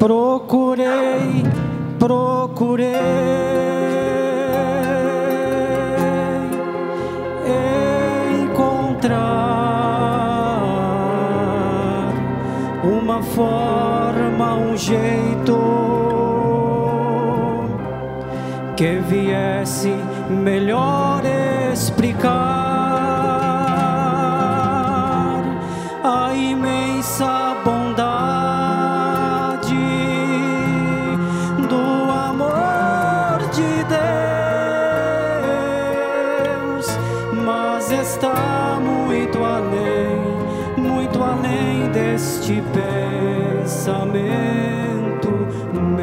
Procurei encontrar uma forma, um jeito que viesse melhor explicar a imensa bondade do amor de Deus, mas está muito além deste pensamento meu.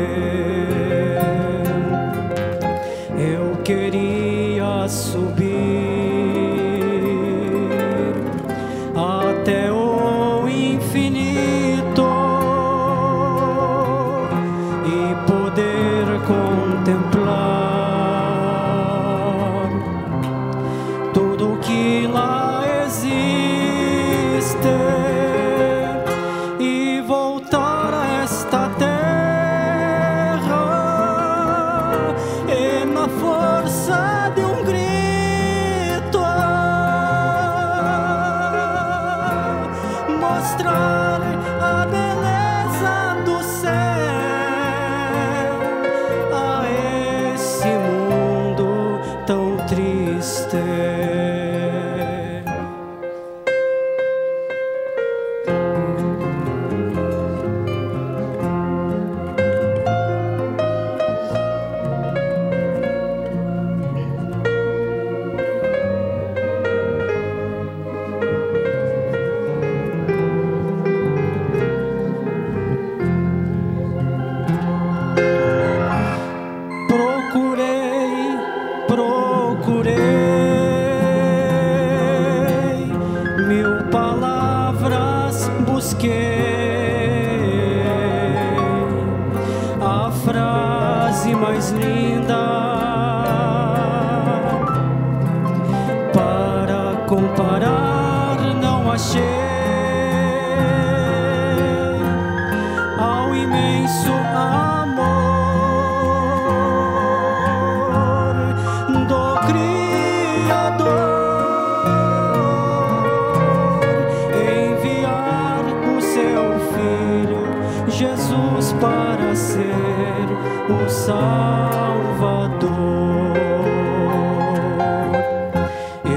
Eu queria subir até o infinito e poder contemplar tudo que lá existe e voltar a esta terra e na força de um grito mostrar a beleza do céu a esse mundo tão triste. Procurei, mil palavras busquei, a frase mais linda para comparar não achei ao imenso amor do enviar o seu Filho Jesus para ser o Salvador.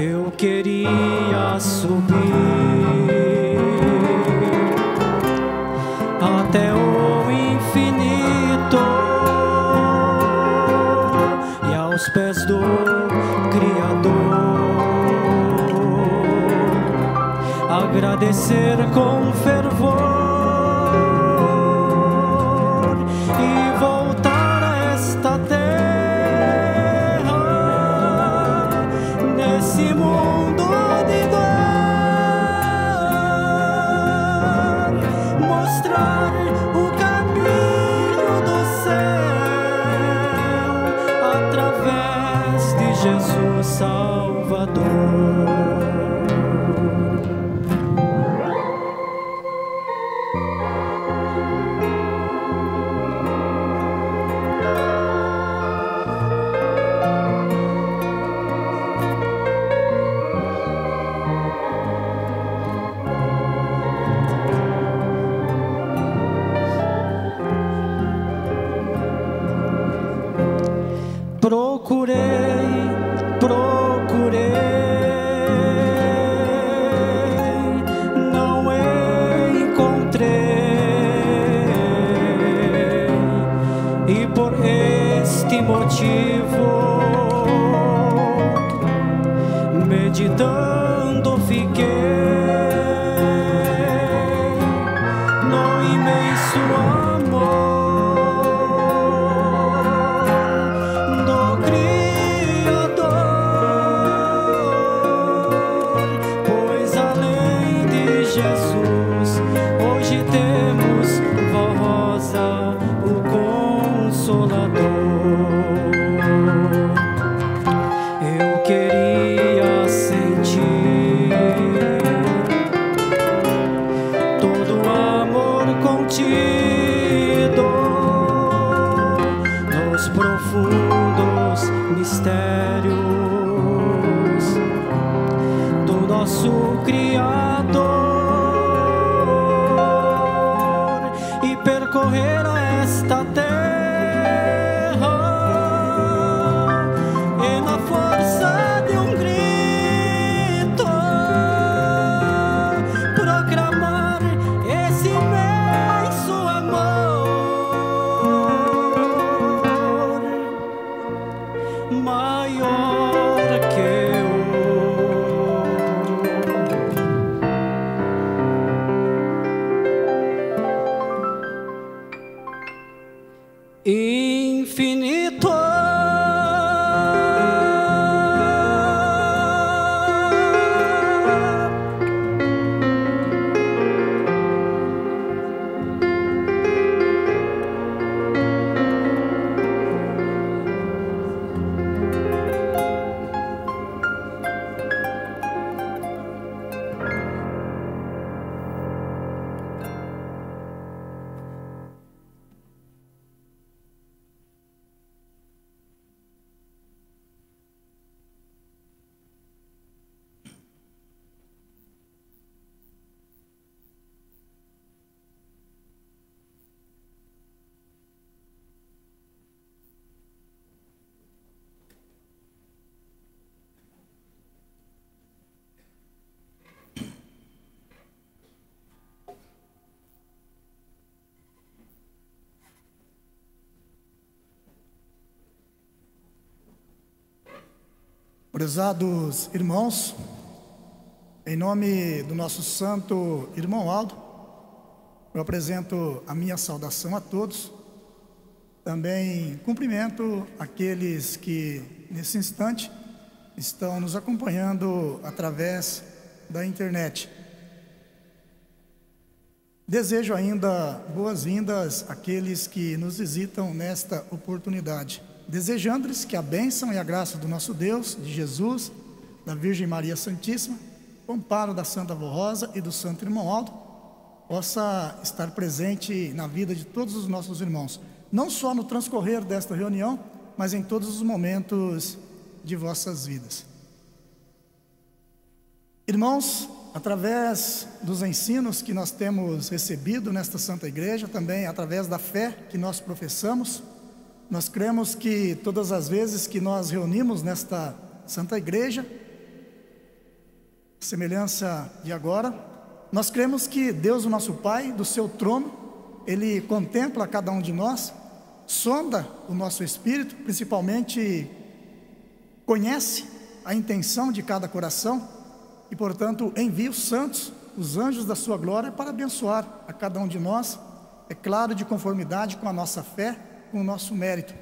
Eu queria subir até o infinito e aos pés do Criador agradecer com fervor e voltar a esta terra nesse mundo de dor, mostrar o caminho do céu através de Jesus Salvador. Procurei, não encontrei, e por este motivo, meditando fiquei no imenso amor Jesus. Hoje temos Rosa, o Consolador. Eu queria sentir todo o amor contido Criador e percorrer esta terra e na força de um grito proclamar esse imenso amor maior que infinito. Prezados irmãos, em nome do nosso santo irmão Aldo, eu apresento a minha saudação a todos. Também cumprimento aqueles que nesse instante estão nos acompanhando através da internet. Desejo ainda boas-vindas àqueles que nos visitam nesta oportunidade, desejando-lhes que a bênção e a graça do nosso Deus, de Jesus, da Virgem Maria Santíssima, o amparo da Santa Avó Rosa e do Santo Irmão Aldo, possa estar presente na vida de todos os nossos irmãos, não só no transcorrer desta reunião, mas em todos os momentos de vossas vidas. Irmãos, através dos ensinos que nós temos recebido nesta Santa Igreja, também através da fé que nós professamos, nós cremos que todas as vezes que nós reunimos nesta Santa Igreja, semelhança de agora, nós cremos que Deus, o nosso Pai, do seu trono, Ele contempla cada um de nós, sonda o nosso espírito, principalmente conhece a intenção de cada coração e, portanto, envia os santos, os anjos da sua glória, para abençoar a cada um de nós, é claro, de conformidade com a nossa fé, com o nosso mérito.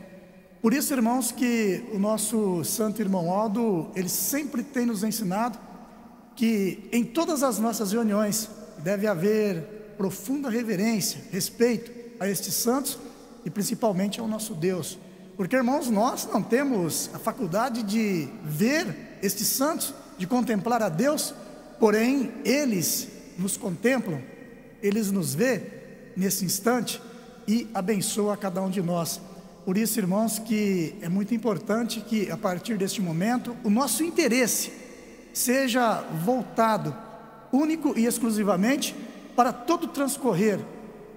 Por isso, irmãos, que o nosso santo irmão Aldo, ele sempre tem nos ensinado que em todas as nossas reuniões deve haver profunda reverência, respeito a estes santos e principalmente ao nosso Deus, porque, irmãos, nós não temos a faculdade de ver estes santos, de contemplar a Deus, porém eles nos contemplam, eles nos vê nesse instante e abençoa a cada um de nós. Por isso, irmãos, que é muito importante que a partir deste momento o nosso interesse seja voltado único e exclusivamente para todo o transcorrer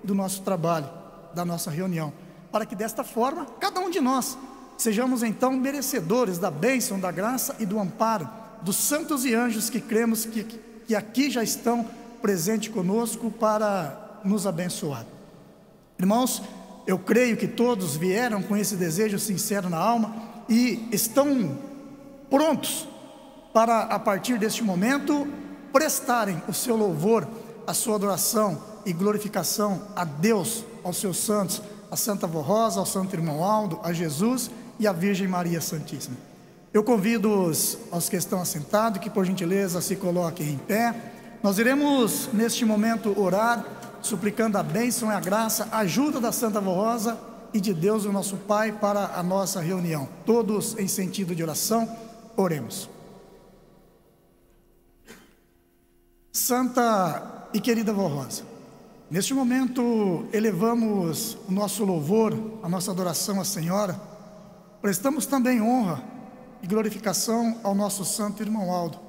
do nosso trabalho, da nossa reunião, para que desta forma cada um de nós sejamos então merecedores da bênção, da graça e do amparo dos santos e anjos que cremos que aqui já estão presentes conosco para nos abençoar. Irmãos, eu creio que todos vieram com esse desejo sincero na alma e estão prontos para, a partir deste momento, prestarem o seu louvor, a sua adoração e glorificação a Deus, aos seus santos, a Santa Avó Rosa, ao Santo Irmão Aldo, a Jesus e a Virgem Maria Santíssima. Eu convido aos que estão assentados que, por gentileza, se coloquem em pé. Nós iremos, neste momento, orar, suplicando a bênção e a graça, a ajuda da Santa Avó Rosa e de Deus, o nosso Pai, para a nossa reunião. Todos em sentido de oração, oremos. Santa e querida Avó Rosa, neste momento elevamos o nosso louvor, a nossa adoração à Senhora, prestamos também honra e glorificação ao nosso Santo Irmão Aldo,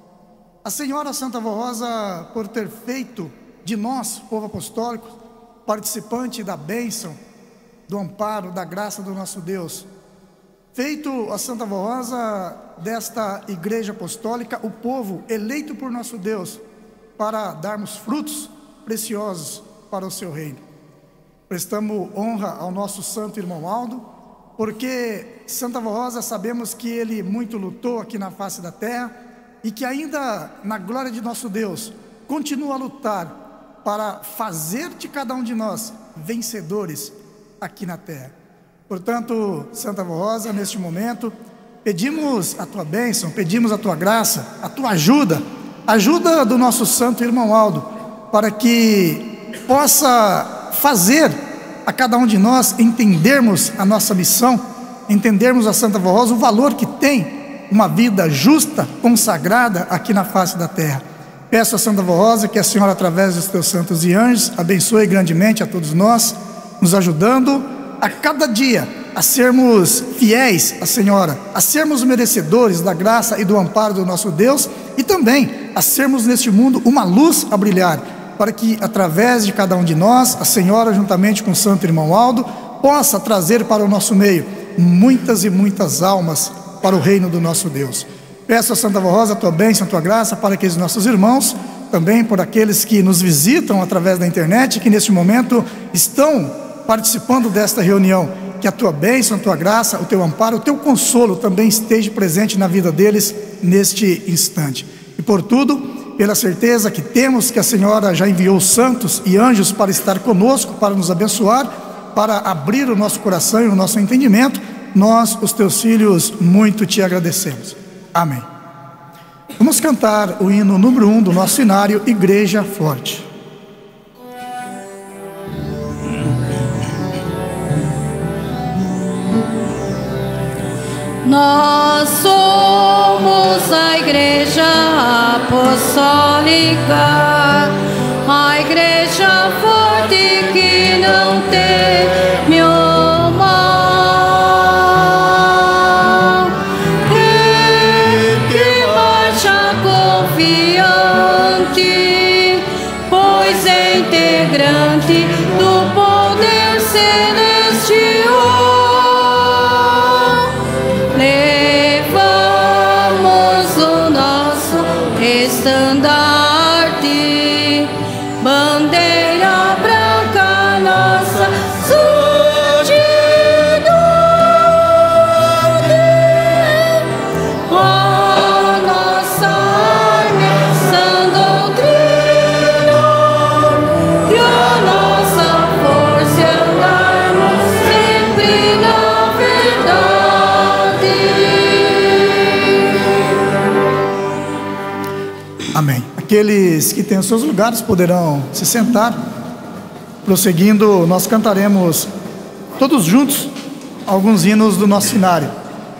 A Senhora Santa Vó Rosa, por ter feito de nós, povo apostólico, participante da bênção, do amparo, da graça do nosso Deus, feito a Santa Vó Rosa desta igreja apostólica, o povo eleito por nosso Deus, para darmos frutos preciosos para o seu reino. Prestamos honra ao nosso santo irmão Aldo, porque Santa Vó Rosa sabemos que ele muito lutou aqui na face da terra e que ainda na glória de nosso Deus continua a lutar para fazer de cada um de nós vencedores aqui na terra. Portanto, Santa Vó Rosa, neste momento, pedimos a tua bênção, pedimos a tua graça, a tua ajuda do nosso santo irmão Aldo, para que possa fazer a cada um de nós entendermos a nossa missão, entendermos a Santa Vó Rosa, o valor que tem uma vida justa, consagrada aqui na face da terra. Peço a Santa Vó Rosa que a Senhora, através dos teus santos e anjos, abençoe grandemente a todos nós, nos ajudando a cada dia a sermos fiéis à Senhora, a sermos merecedores da graça e do amparo do nosso Deus, e também a sermos neste mundo uma luz a brilhar, para que através de cada um de nós, a Senhora, juntamente com o santo irmão Aldo, possa trazer para o nosso meio muitas e muitas almas para o reino do nosso Deus. Peço a Santa Vó Rosa a tua bênção, a tua graça para aqueles nossos irmãos, também por aqueles que nos visitam através da internet, que neste momento estão participando desta reunião. Que a tua bênção, a tua graça, o teu amparo, o teu consolo também esteja presente na vida deles neste instante. E por tudo, pela certeza que temos que a Senhora já enviou santos e anjos para estar conosco, para nos abençoar, para abrir o nosso coração e o nosso entendimento, nós, os teus filhos, muito te agradecemos. Amém. Vamos cantar o hino número 1 do nosso inário, Igreja Forte. Nós somos a Igreja Apostólica, a Igreja forte que não teme o mal, que marcha confiante, pois é integrante do poder celestial. Estandarte, bandeira branca, nossa santidade, a nossa arma, sã doutrina, e a nossa força andarmos sempre na verdade. Amém. Aqueles que têm os seus lugares poderão se sentar. Prosseguindo, nós cantaremos todos juntos alguns hinos do nosso inário.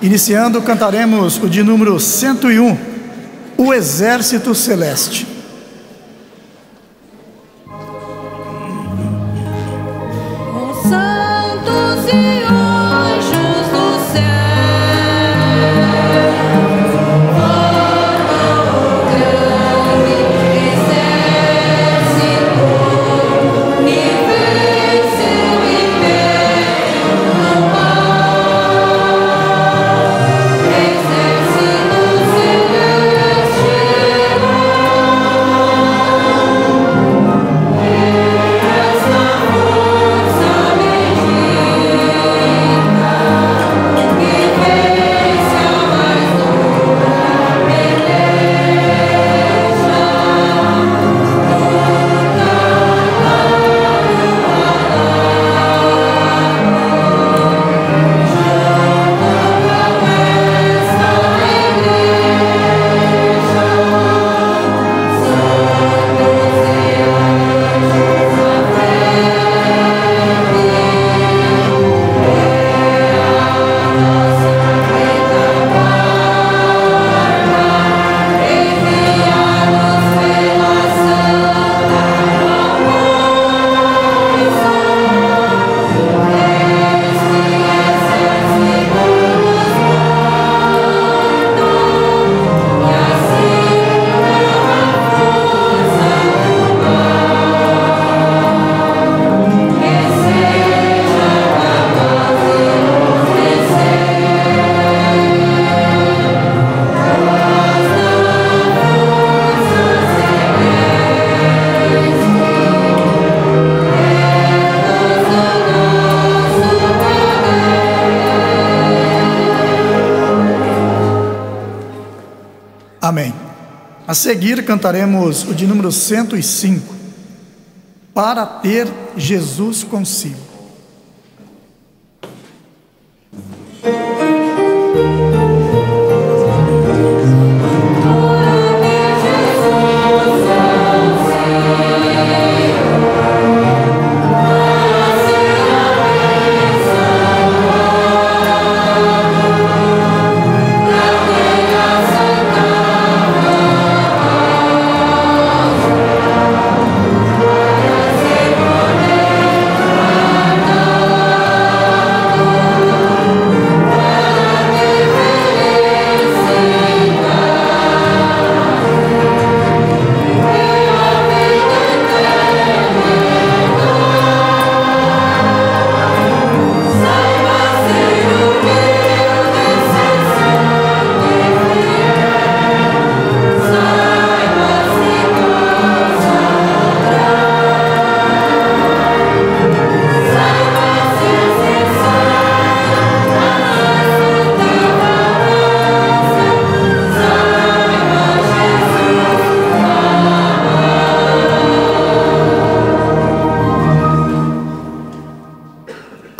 Iniciando, cantaremos o de número 101, O Exército Celeste. Os santos e anjos do céu medida A seguir cantaremos o de número 105, Para Ter Jesus Consigo.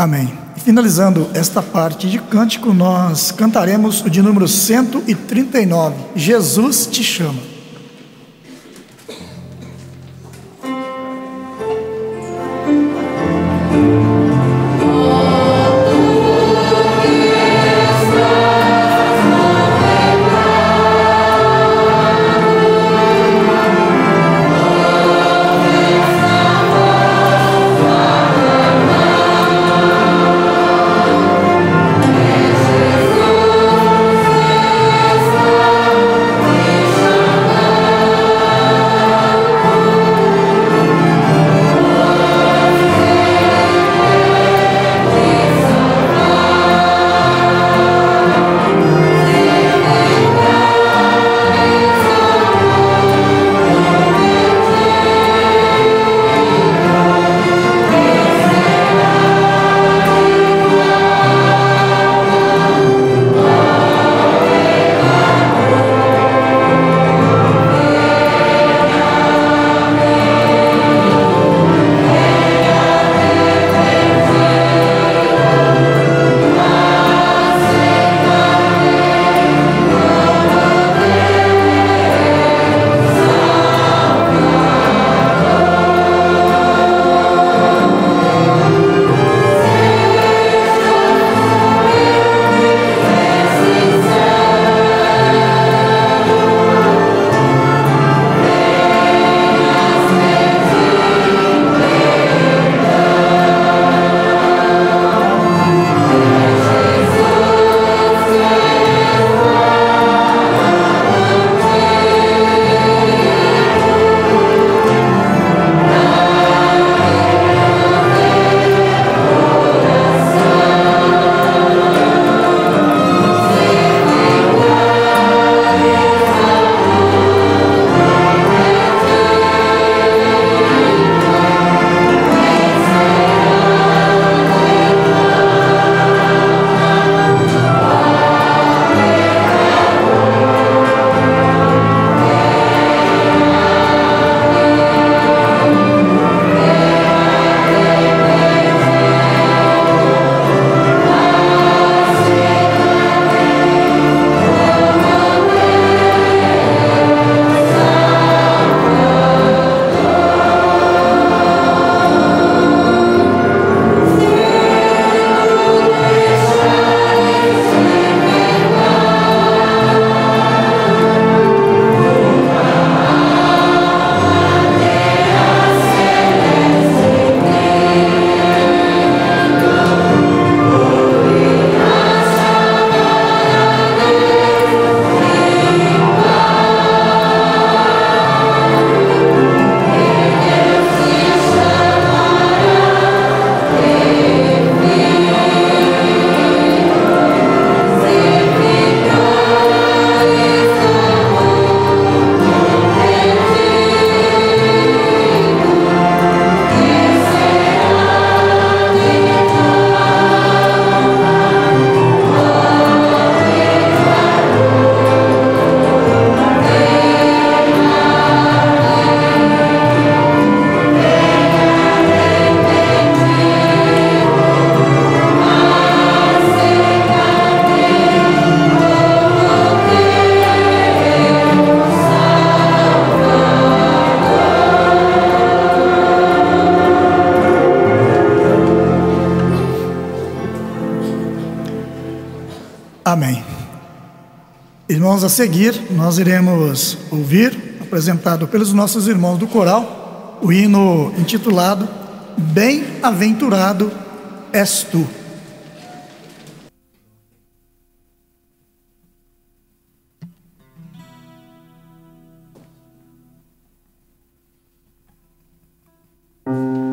Amém. Finalizando esta parte de cântico, nós cantaremos o de número 139, Jesus te chama. Chama Irmãos, a seguir, nós iremos ouvir, apresentado pelos nossos irmãos do coral, o hino intitulado Bem-aventurado és tu. Oh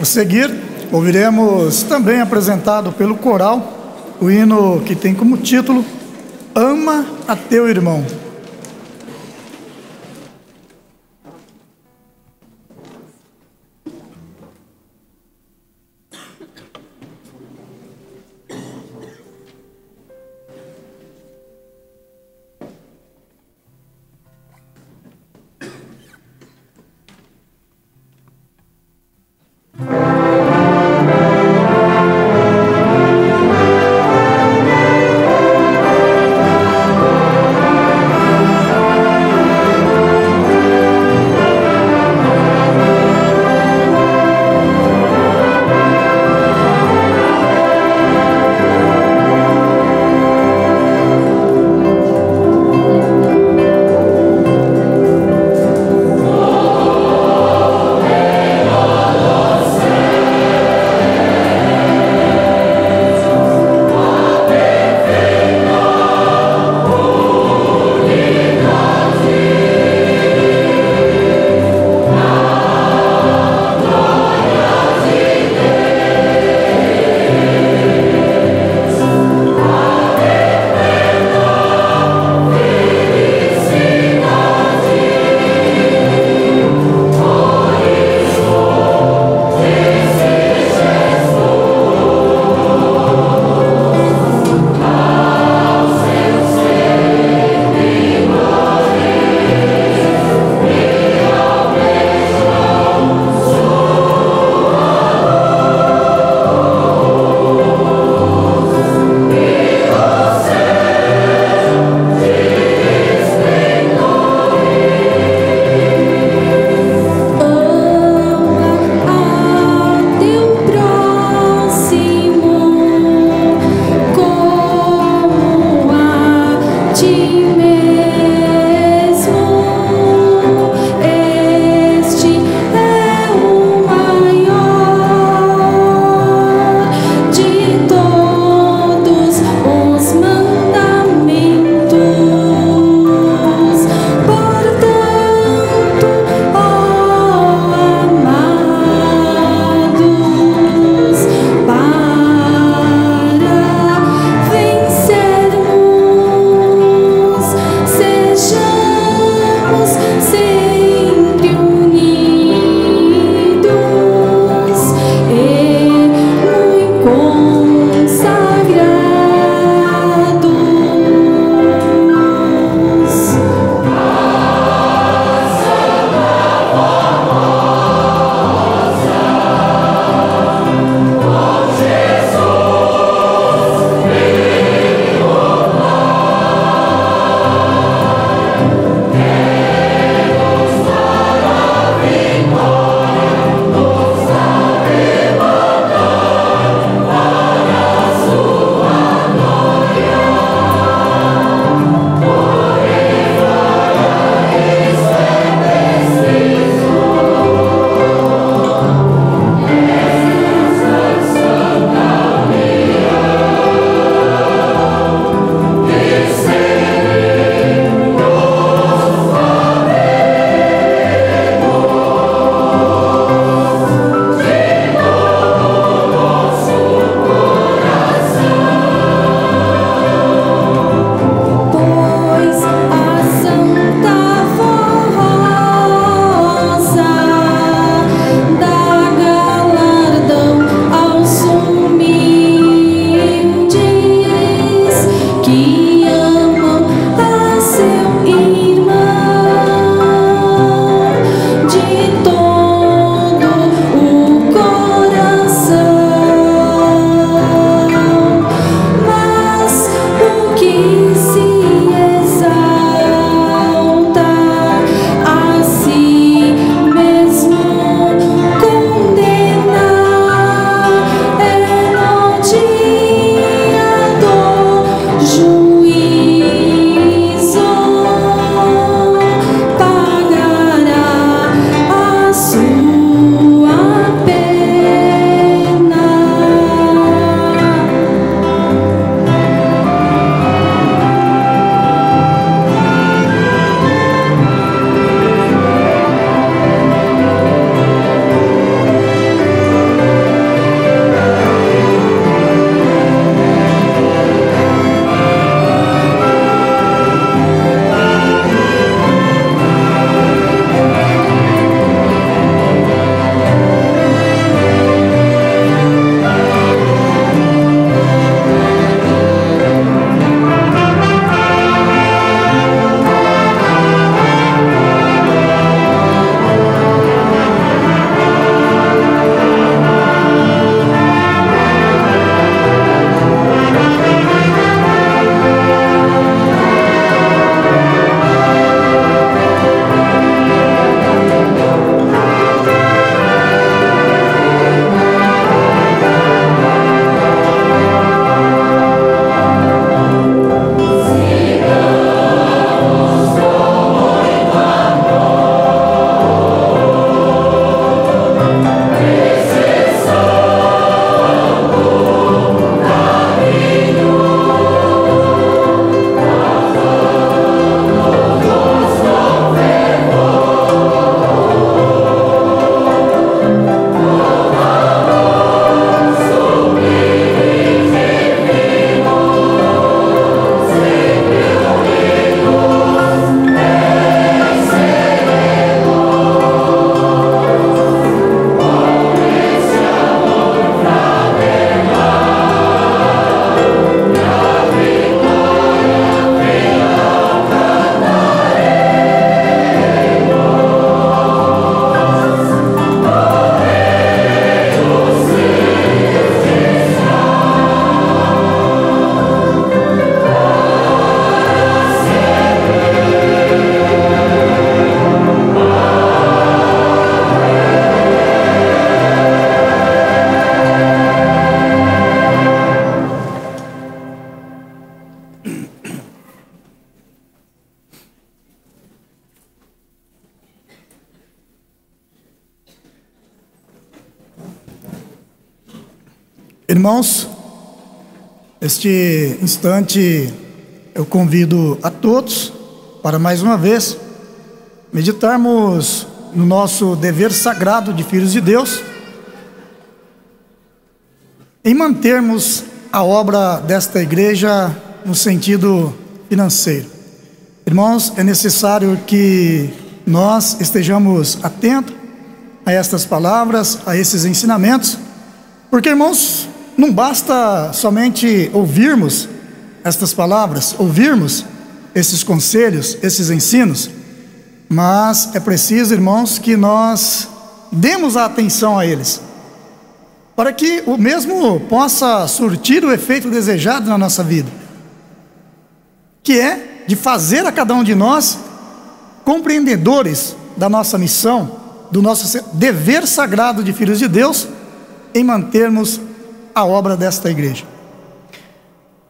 A seguir, ouviremos também apresentado pelo coral o hino que tem como título Ama a Teu Irmão. Ama Irmãos, neste instante eu convido a todos para mais uma vez meditarmos no nosso dever sagrado de filhos de Deus, em mantermos a obra desta igreja no sentido financeiro. Irmãos, é necessário que nós estejamos atentos a estas palavras, a esses ensinamentos, porque, irmãos, não basta somente ouvirmos estas palavras, ouvirmos esses conselhos, esses ensinos, mas é preciso, irmãos, que nós demos a atenção a eles, para que o mesmo possa surtir o efeito desejado na nossa vida, que é de fazer a cada um de nós compreendedores da nossa missão, do nosso dever sagrado de filhos de Deus, em mantermos a obra desta igreja.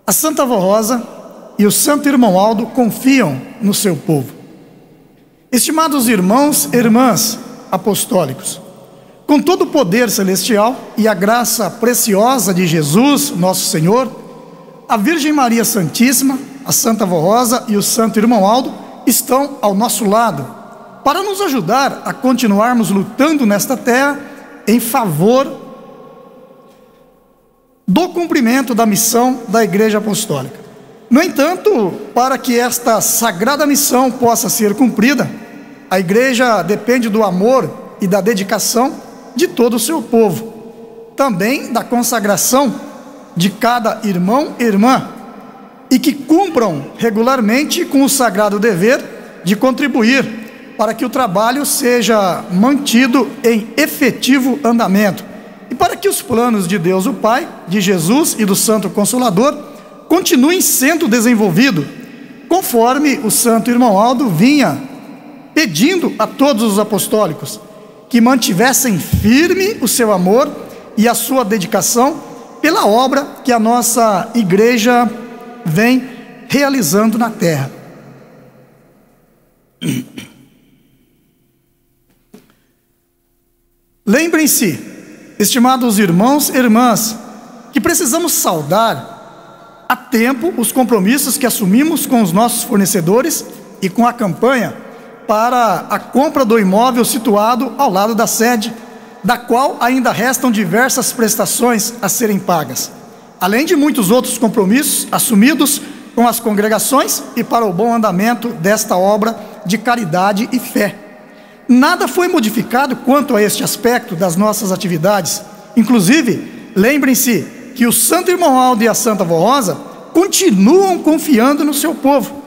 A Santa Avó Rosa e o Santo Irmão Aldo confiam no seu povo. Estimados irmãos e irmãs apostólicos, com todo o poder celestial e a graça preciosa de Jesus, nosso Senhor, a Virgem Maria Santíssima, a Santa Avó Rosa e o Santo Irmão Aldo estão ao nosso lado, para nos ajudar a continuarmos lutando nesta terra em favor do cumprimento da missão da Igreja Apostólica. No entanto, para que esta sagrada missão possa ser cumprida, a igreja depende do amor e da dedicação de todo o seu povo, também da consagração de cada irmão e irmã, e que cumpram regularmente com o sagrado dever de contribuir para que o trabalho seja mantido em efetivo andamento, e para que os planos de Deus o Pai, de Jesus e do Santo Consolador continuem sendo desenvolvidos, conforme o Santo Irmão Aldo vinha pedindo a todos os apostólicos, que mantivessem firme o seu amor e a sua dedicação pela obra que a nossa igreja vem realizando na terra. Lembrem-se, estimados irmãos e irmãs, que precisamos saudar a tempo os compromissos que assumimos com os nossos fornecedores e com a campanha para a compra do imóvel situado ao lado da sede, da qual ainda restam diversas prestações a serem pagas, além de muitos outros compromissos assumidos com as congregações e para o bom andamento desta obra de caridade e fé. Nada foi modificado quanto a este aspecto das nossas atividades. Inclusive, lembrem-se que o Santo Irmão Aldo e a Santa Avó Rosa continuam confiando no seu povo,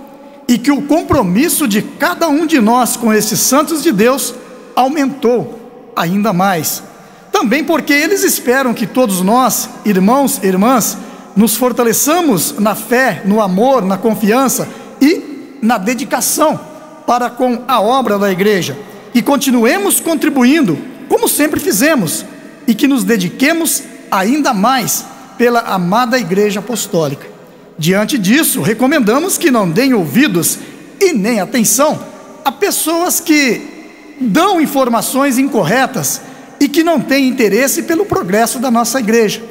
e que o compromisso de cada um de nós com esses santos de Deus aumentou ainda mais. Também porque eles esperam que todos nós, irmãos e irmãs, nos fortaleçamos na fé, no amor, na confiança e na dedicação para com a obra da igreja, e continuemos contribuindo como sempre fizemos, e que nos dediquemos ainda mais pela amada Igreja Apostólica. Diante disso, recomendamos que não deem ouvidos e nem atenção a pessoas que dão informações incorretas e que não têm interesse pelo progresso da nossa igreja,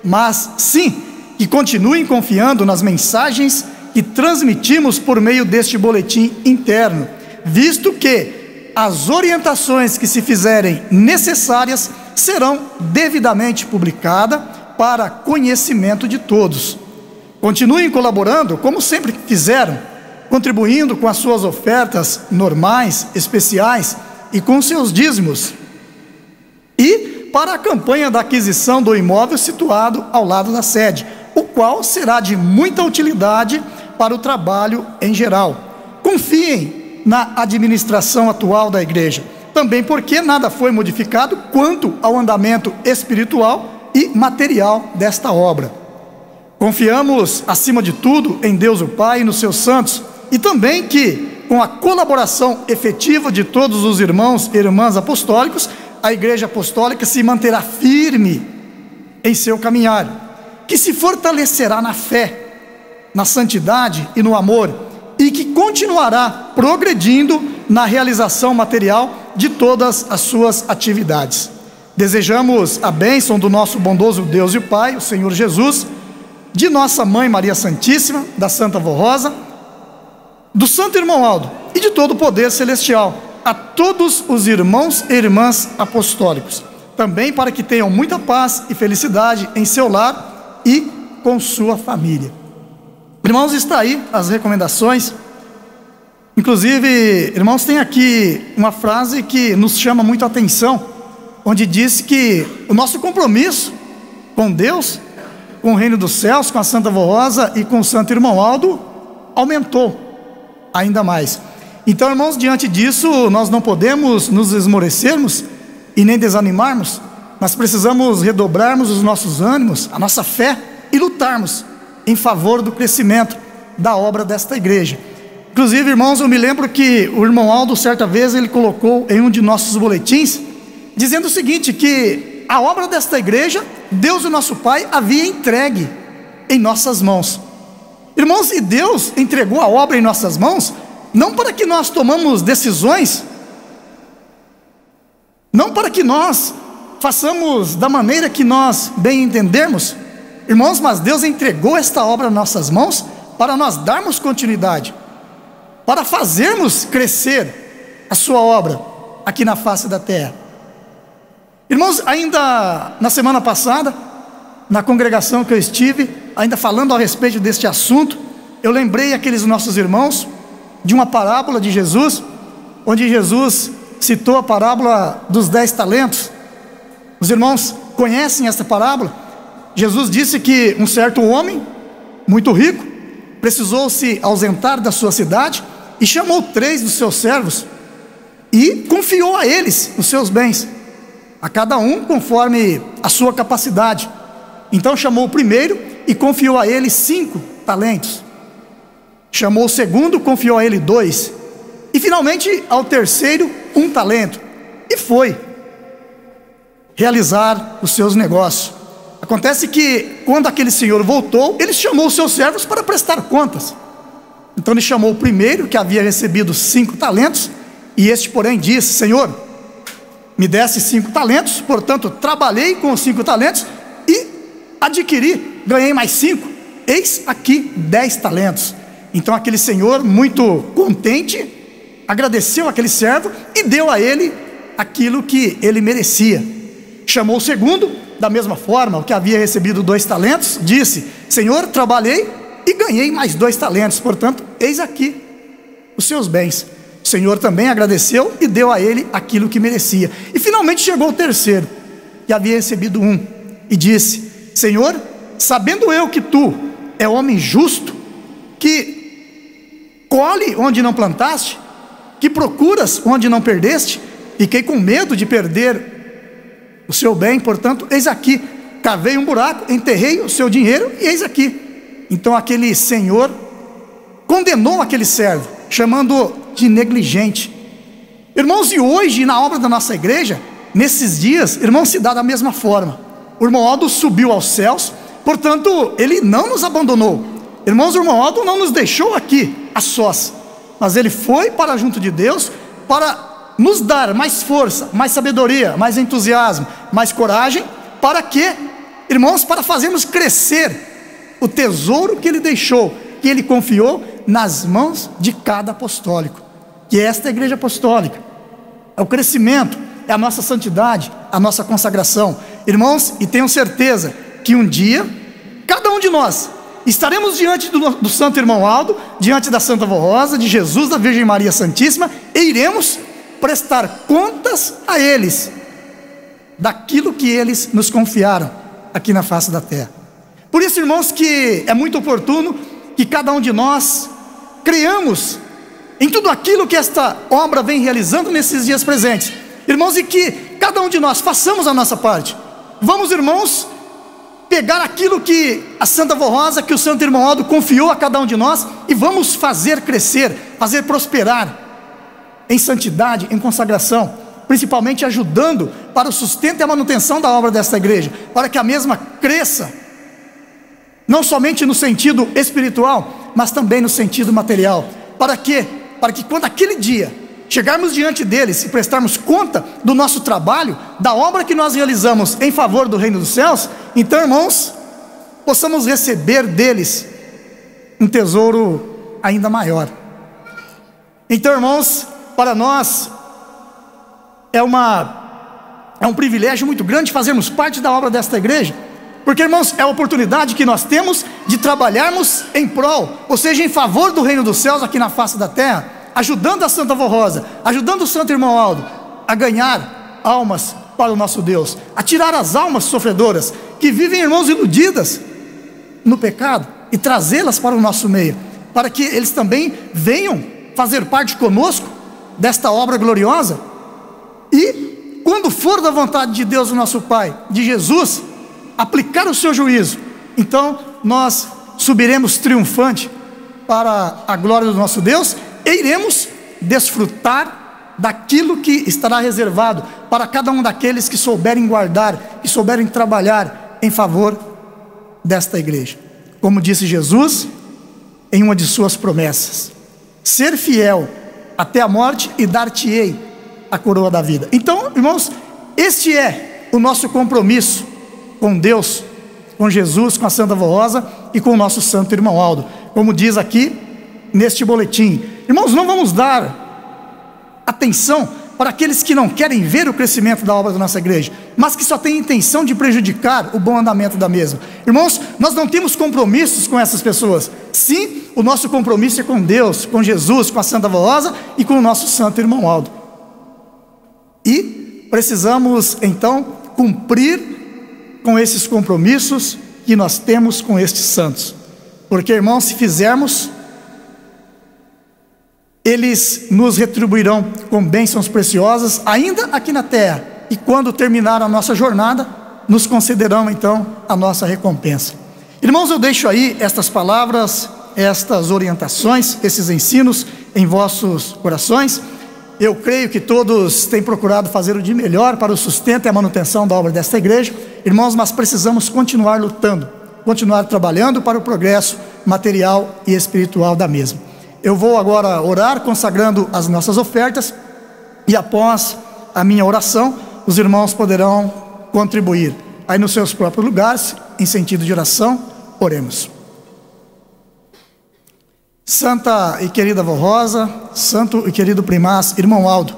mas sim que continuem confiando nas mensagens que transmitimos por meio deste boletim interno, visto que as orientações que se fizerem necessárias serão devidamente publicadas para conhecimento de todos. Continuem colaborando como sempre fizeram, contribuindo com as suas ofertas normais, especiais e com seus dízimos, e para a campanha da aquisição do imóvel situado ao lado da sede, o qual será de muita utilidade para o trabalho em geral. Confiem na administração atual da igreja, também porque nada foi modificado quanto ao andamento espiritual e material desta obra. Confiamos, acima de tudo, em Deus o Pai e nos seus santos, e também que, com a colaboração efetiva de todos os irmãos e irmãs apostólicos, a Igreja Apostólica se manterá firme em seu caminhar, que se fortalecerá na fé, na santidade e no amor, e que continuará progredindo na realização material de todas as suas atividades. Desejamos a bênção do nosso bondoso Deus e Pai, o Senhor Jesus, de nossa Mãe Maria Santíssima, da Santa Vó Rosa, do Santo Irmão Aldo e de todo o poder celestial, a todos os irmãos e irmãs apostólicos, também para que tenham muita paz e felicidade em seu lar e com sua família. Irmãos, está aí as recomendações. Inclusive, irmãos, tem aqui uma frase que nos chama muito a atenção, onde diz que o nosso compromisso com Deus, com o reino dos céus, com a Santa Vó Rosa e com o Santo Irmão Aldo aumentou ainda mais. Então, irmãos, diante disso, nós não podemos nos esmorecermos e nem desanimarmos. Nós precisamos redobrarmos os nossos ânimos, a nossa fé e lutarmos em favor do crescimento da obra desta igreja. Inclusive, irmãos, eu me lembro que o irmão Aldo, certa vez, ele colocou em um de nossos boletins, dizendo o seguinte, que a obra desta igreja, Deus, o nosso Pai, havia entregue em nossas mãos. Irmãos, e Deus entregou a obra em nossas mãos, não para que nós tomamos decisões, não para que nós façamos da maneira que nós bem entendermos, irmãos, mas Deus entregou esta obra em nossas mãos para nós darmos continuidade, para fazermos crescer a sua obra aqui na face da terra. Irmãos, ainda na semana passada, na congregação que eu estive, ainda falando a respeito deste assunto, eu lembrei aqueles nossos irmãos de uma parábola de Jesus, onde Jesus citou a parábola dos 10 talentos. Os irmãos conhecem essa parábola? Jesus disse que um certo homem, muito rico, precisou se ausentar da sua cidade e chamou 3 dos seus servos e confiou a eles os seus bens, a cada um conforme a sua capacidade. Então chamou o primeiro e confiou a ele 5 talentos. Chamou o segundo, confiou a ele 2. E finalmente ao terceiro 1 talento. E foi realizar os seus negócios. Acontece que quando aquele senhor voltou, ele chamou os seus servos para prestar contas. Então ele chamou o primeiro, que havia recebido 5 talentos, e este porém disse: Senhor, me desse 5 talentos, portanto trabalhei com os 5 talentos e adquiri, ganhei mais 5, eis aqui 10 talentos. Então aquele senhor, muito contente, agradeceu aquele servo e deu a ele aquilo que ele merecia. Chamou o segundo, da mesma forma, o que havia recebido 2 talentos, disse: Senhor, trabalhei e ganhei mais 2 talentos, portanto, eis aqui os seus bens. O Senhor também agradeceu e deu a ele aquilo que merecia. E finalmente chegou o terceiro, que havia recebido 1, e disse: Senhor, sabendo eu que tu é homem justo, que colhe onde não plantaste, que procuras onde não perdeste, fiquei com medo de perder o seu bem, portanto, eis aqui, cavei um buraco, enterrei o seu dinheiro e eis aqui. Então aquele senhor condenou aquele servo, chamando-o de negligente. Irmãos, e hoje na obra da nossa igreja, nesses dias, irmãos, se dá da mesma forma. O irmão Aldo subiu aos céus, portanto, ele não nos abandonou. Irmãos, o irmão Aldo não nos deixou aqui a sós, mas ele foi para junto de Deus, para nos dar mais força, mais sabedoria, mais entusiasmo, mais coragem, para que, irmãos, para fazermos crescer o tesouro que ele deixou, que ele confiou nas mãos de cada apostólico, que é esta igreja apostólica. É o crescimento, é a nossa santidade, a nossa consagração. Irmãos, e tenham certeza que um dia, cada um de nós estaremos diante do Santo Irmão Aldo, diante da Santa Vó Rosa, de Jesus, da Virgem Maria Santíssima, e iremos prestar contas a eles daquilo que eles nos confiaram aqui na face da terra. Por isso, irmãos, que é muito oportuno que cada um de nós creamos em tudo aquilo que esta obra vem realizando nesses dias presentes, irmãos, e que cada um de nós façamos a nossa parte. Vamos, irmãos, pegar aquilo que a Santa Vó Rosa, que o Santo Irmão Aldo confiou a cada um de nós, e vamos fazer crescer, fazer prosperar em santidade, em consagração, principalmente ajudando para o sustento e a manutenção da obra desta igreja, para que a mesma cresça, não somente no sentido espiritual, mas também no sentido material. Para quê? Para que quando aquele dia chegarmos diante deles e prestarmos conta do nosso trabalho, da obra que nós realizamos em favor do reino dos céus, então, irmãos, possamos receber deles um tesouro ainda maior. Então, irmãos, para nós é um privilégio muito grande fazermos parte da obra desta igreja, porque, irmãos, é a oportunidade que nós temos de trabalharmos em prol, ou seja, em favor do reino dos céus aqui na face da terra, ajudando a Santa Avó Rosa, ajudando o Santo Irmão Aldo a ganhar almas para o nosso Deus, a tirar as almas sofredoras que vivem, irmãos, iludidas no pecado, e trazê-las para o nosso meio, para que eles também venham fazer parte conosco desta obra gloriosa. E quando for da vontade de Deus, o nosso Pai, de Jesus, aplicar o seu juízo, então nós subiremos triunfante para a glória do nosso Deus, e iremos desfrutar daquilo que estará reservado para cada um daqueles que souberem guardar, que souberem trabalhar em favor desta igreja. Como disse Jesus em uma de suas promessas: ser fiel até a morte e dar-te-ei a coroa da vida. Então, irmãos, este é o nosso compromisso com Deus, com Jesus, com a Santa Avó Rosa e com o nosso Santo Irmão Aldo, como diz aqui neste boletim. Irmãos, não vamos dar atenção para aqueles que não querem ver o crescimento da obra da nossa igreja, mas que só têm intenção de prejudicar o bom andamento da mesma. Irmãos, nós não temos compromissos com essas pessoas. Sim, o nosso compromisso é com Deus, com Jesus, com a Santa Avó Rosa e com o nosso Santo Irmão Aldo. E precisamos então cumprir com esses compromissos que nós temos com estes santos, porque, irmãos, se fizermos, eles nos retribuirão com bênçãos preciosas, ainda aqui na terra, e quando terminar a nossa jornada, nos concederão então a nossa recompensa. Irmãos, eu deixo aí estas palavras, estas orientações, esses ensinos em vossos corações. Eu creio que todos têm procurado fazer o de melhor para o sustento e a manutenção da obra desta igreja, irmãos, mas precisamos continuar lutando, continuar trabalhando para o progresso material e espiritual da mesma. Eu vou agora orar consagrando as nossas ofertas, e após a minha oração, os irmãos poderão contribuir aí nos seus próprios lugares, em sentido de oração. Oremos. Santa e querida Avó Rosa, santo e querido primaz Irmão Aldo,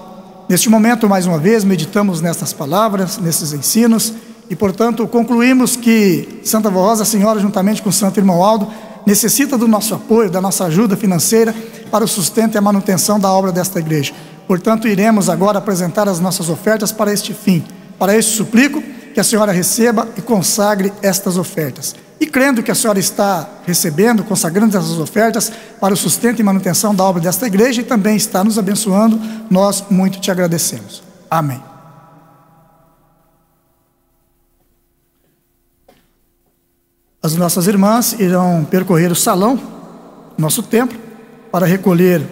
neste momento, mais uma vez, meditamos nestas palavras, nesses ensinos, e portanto concluímos que Santa Avó Rosa, a senhora, juntamente com o Santo Irmão Aldo, necessita do nosso apoio, da nossa ajuda financeira para o sustento e a manutenção da obra desta igreja. Portanto, iremos agora apresentar as nossas ofertas para este fim. Para isso, suplico que a senhora receba e consagre estas ofertas. E crendo que a senhora está recebendo, consagrando essas ofertas para o sustento e manutenção da obra desta igreja, e também está nos abençoando, nós muito te agradecemos. Amém. As nossas irmãs irão percorrer o salão, nosso templo, para recolher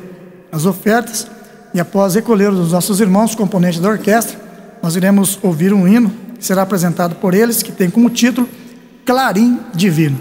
as ofertas, e após recolher os nossos irmãos, componentes da orquestra, nós iremos ouvir um hino que será apresentado por eles, que tem como título Clarim Divino.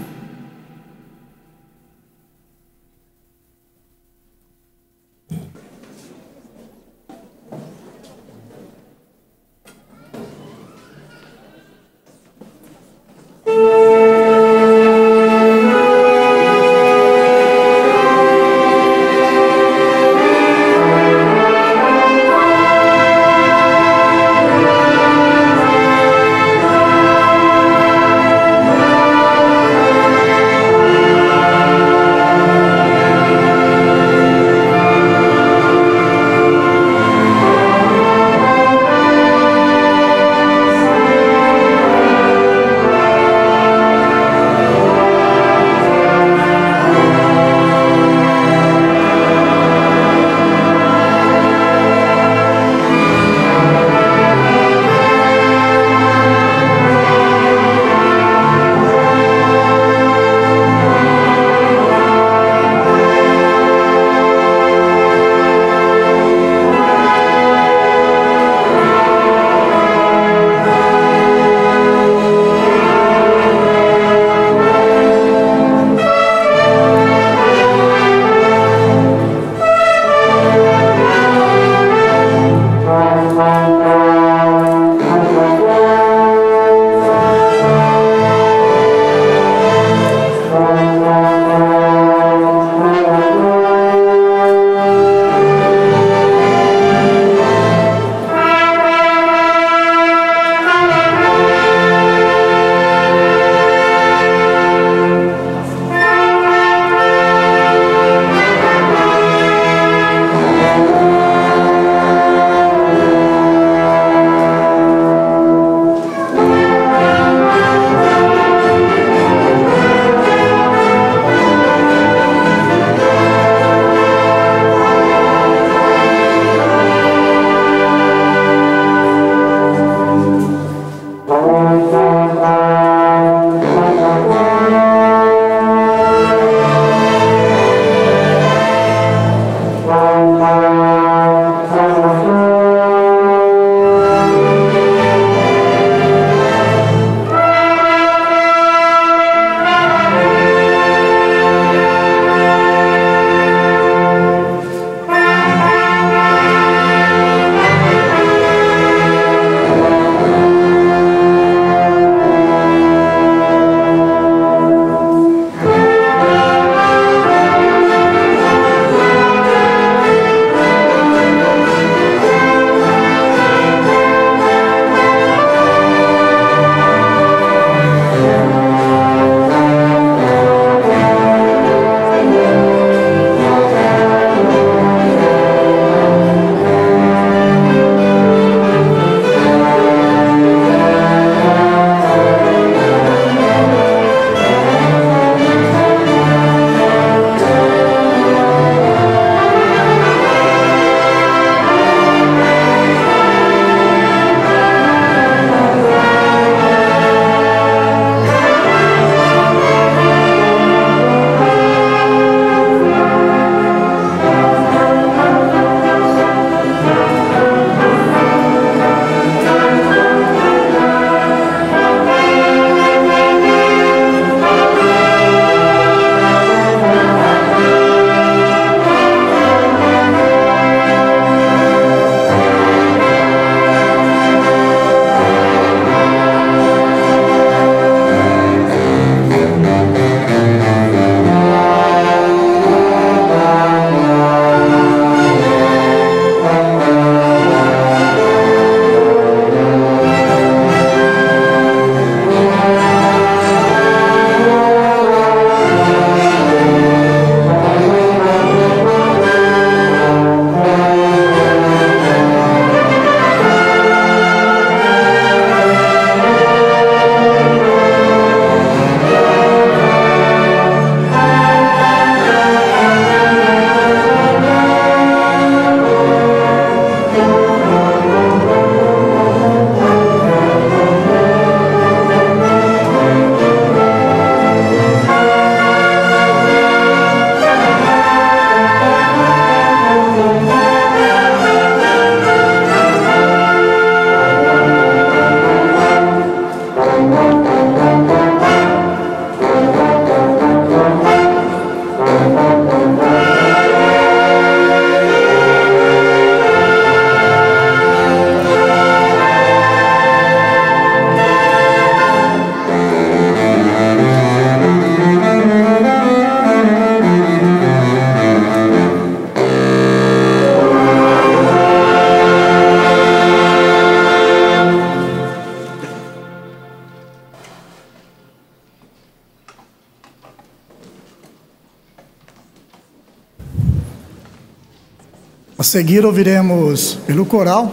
seguir ouviremos pelo coral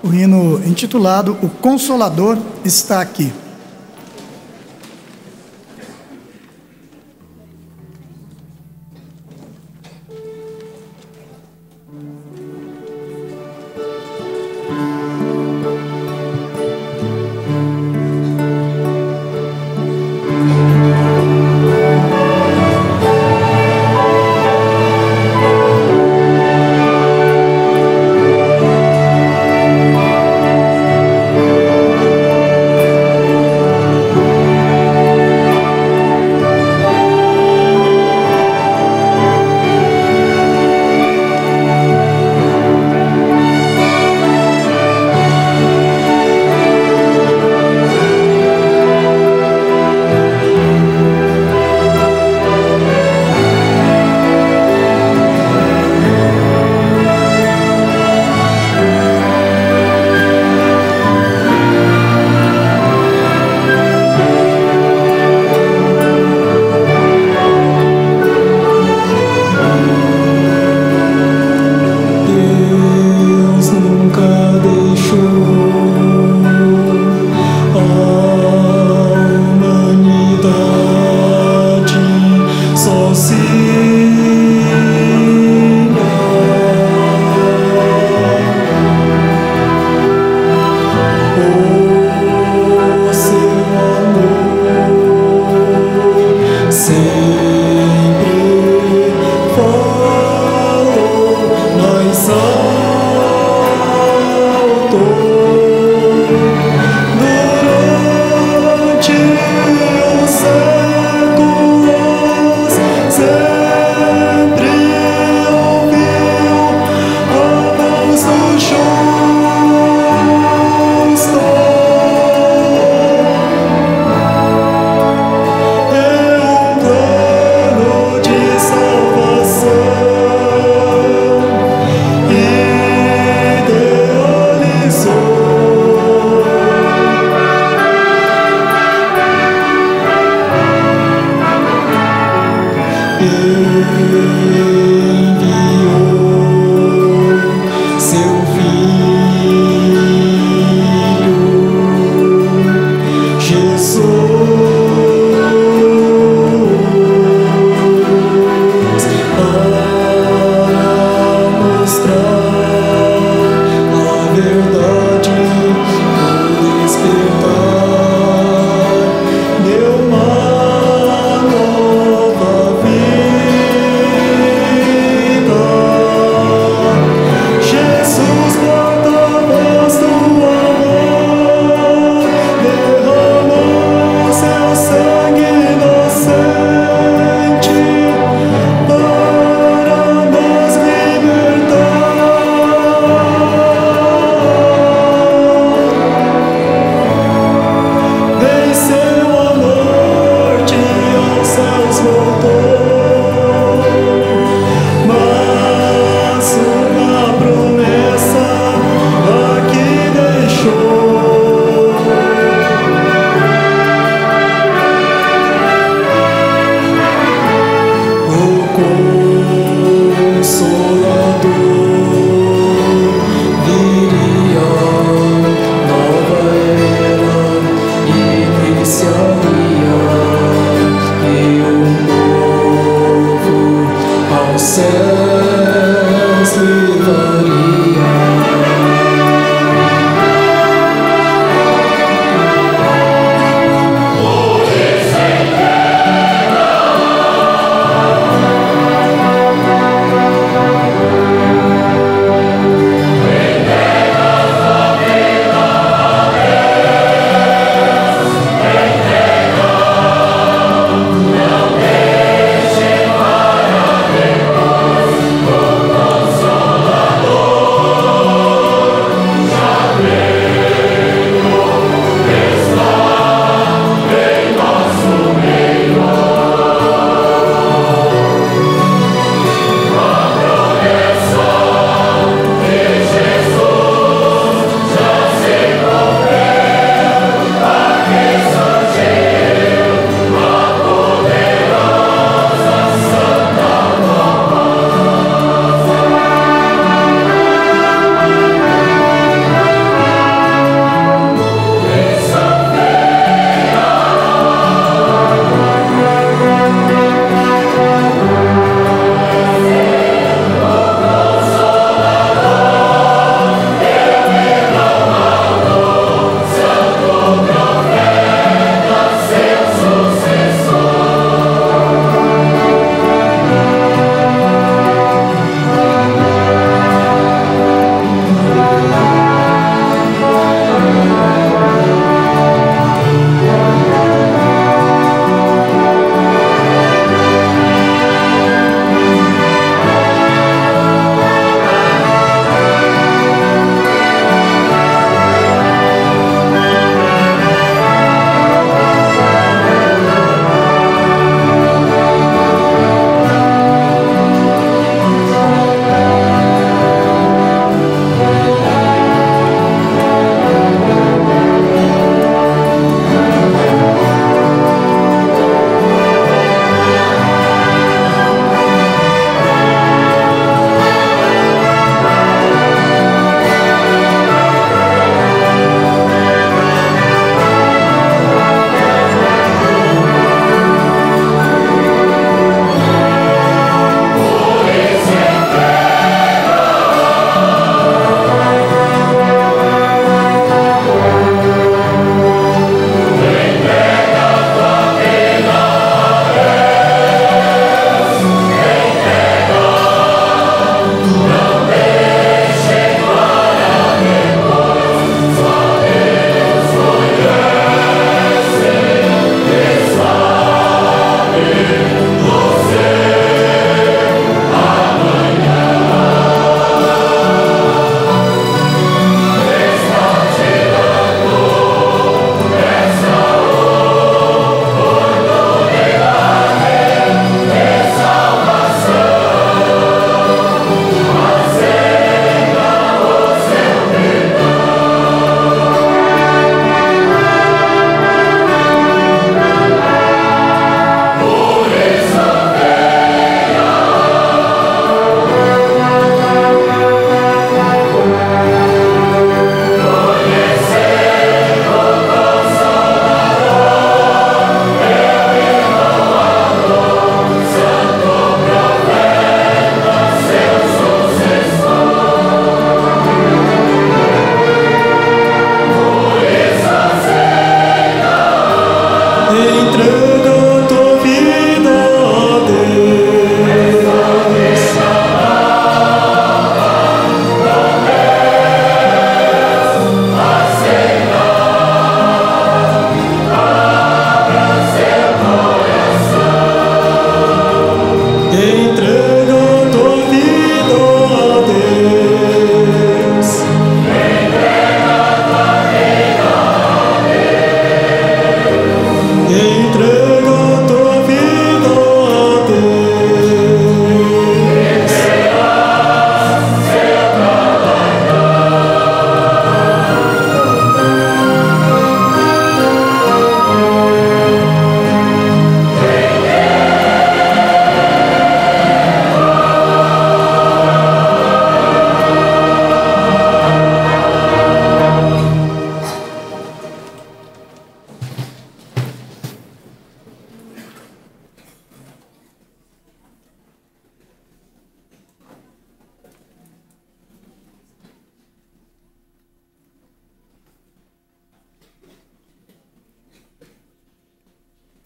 o hino intitulado O Consolador Está Aqui.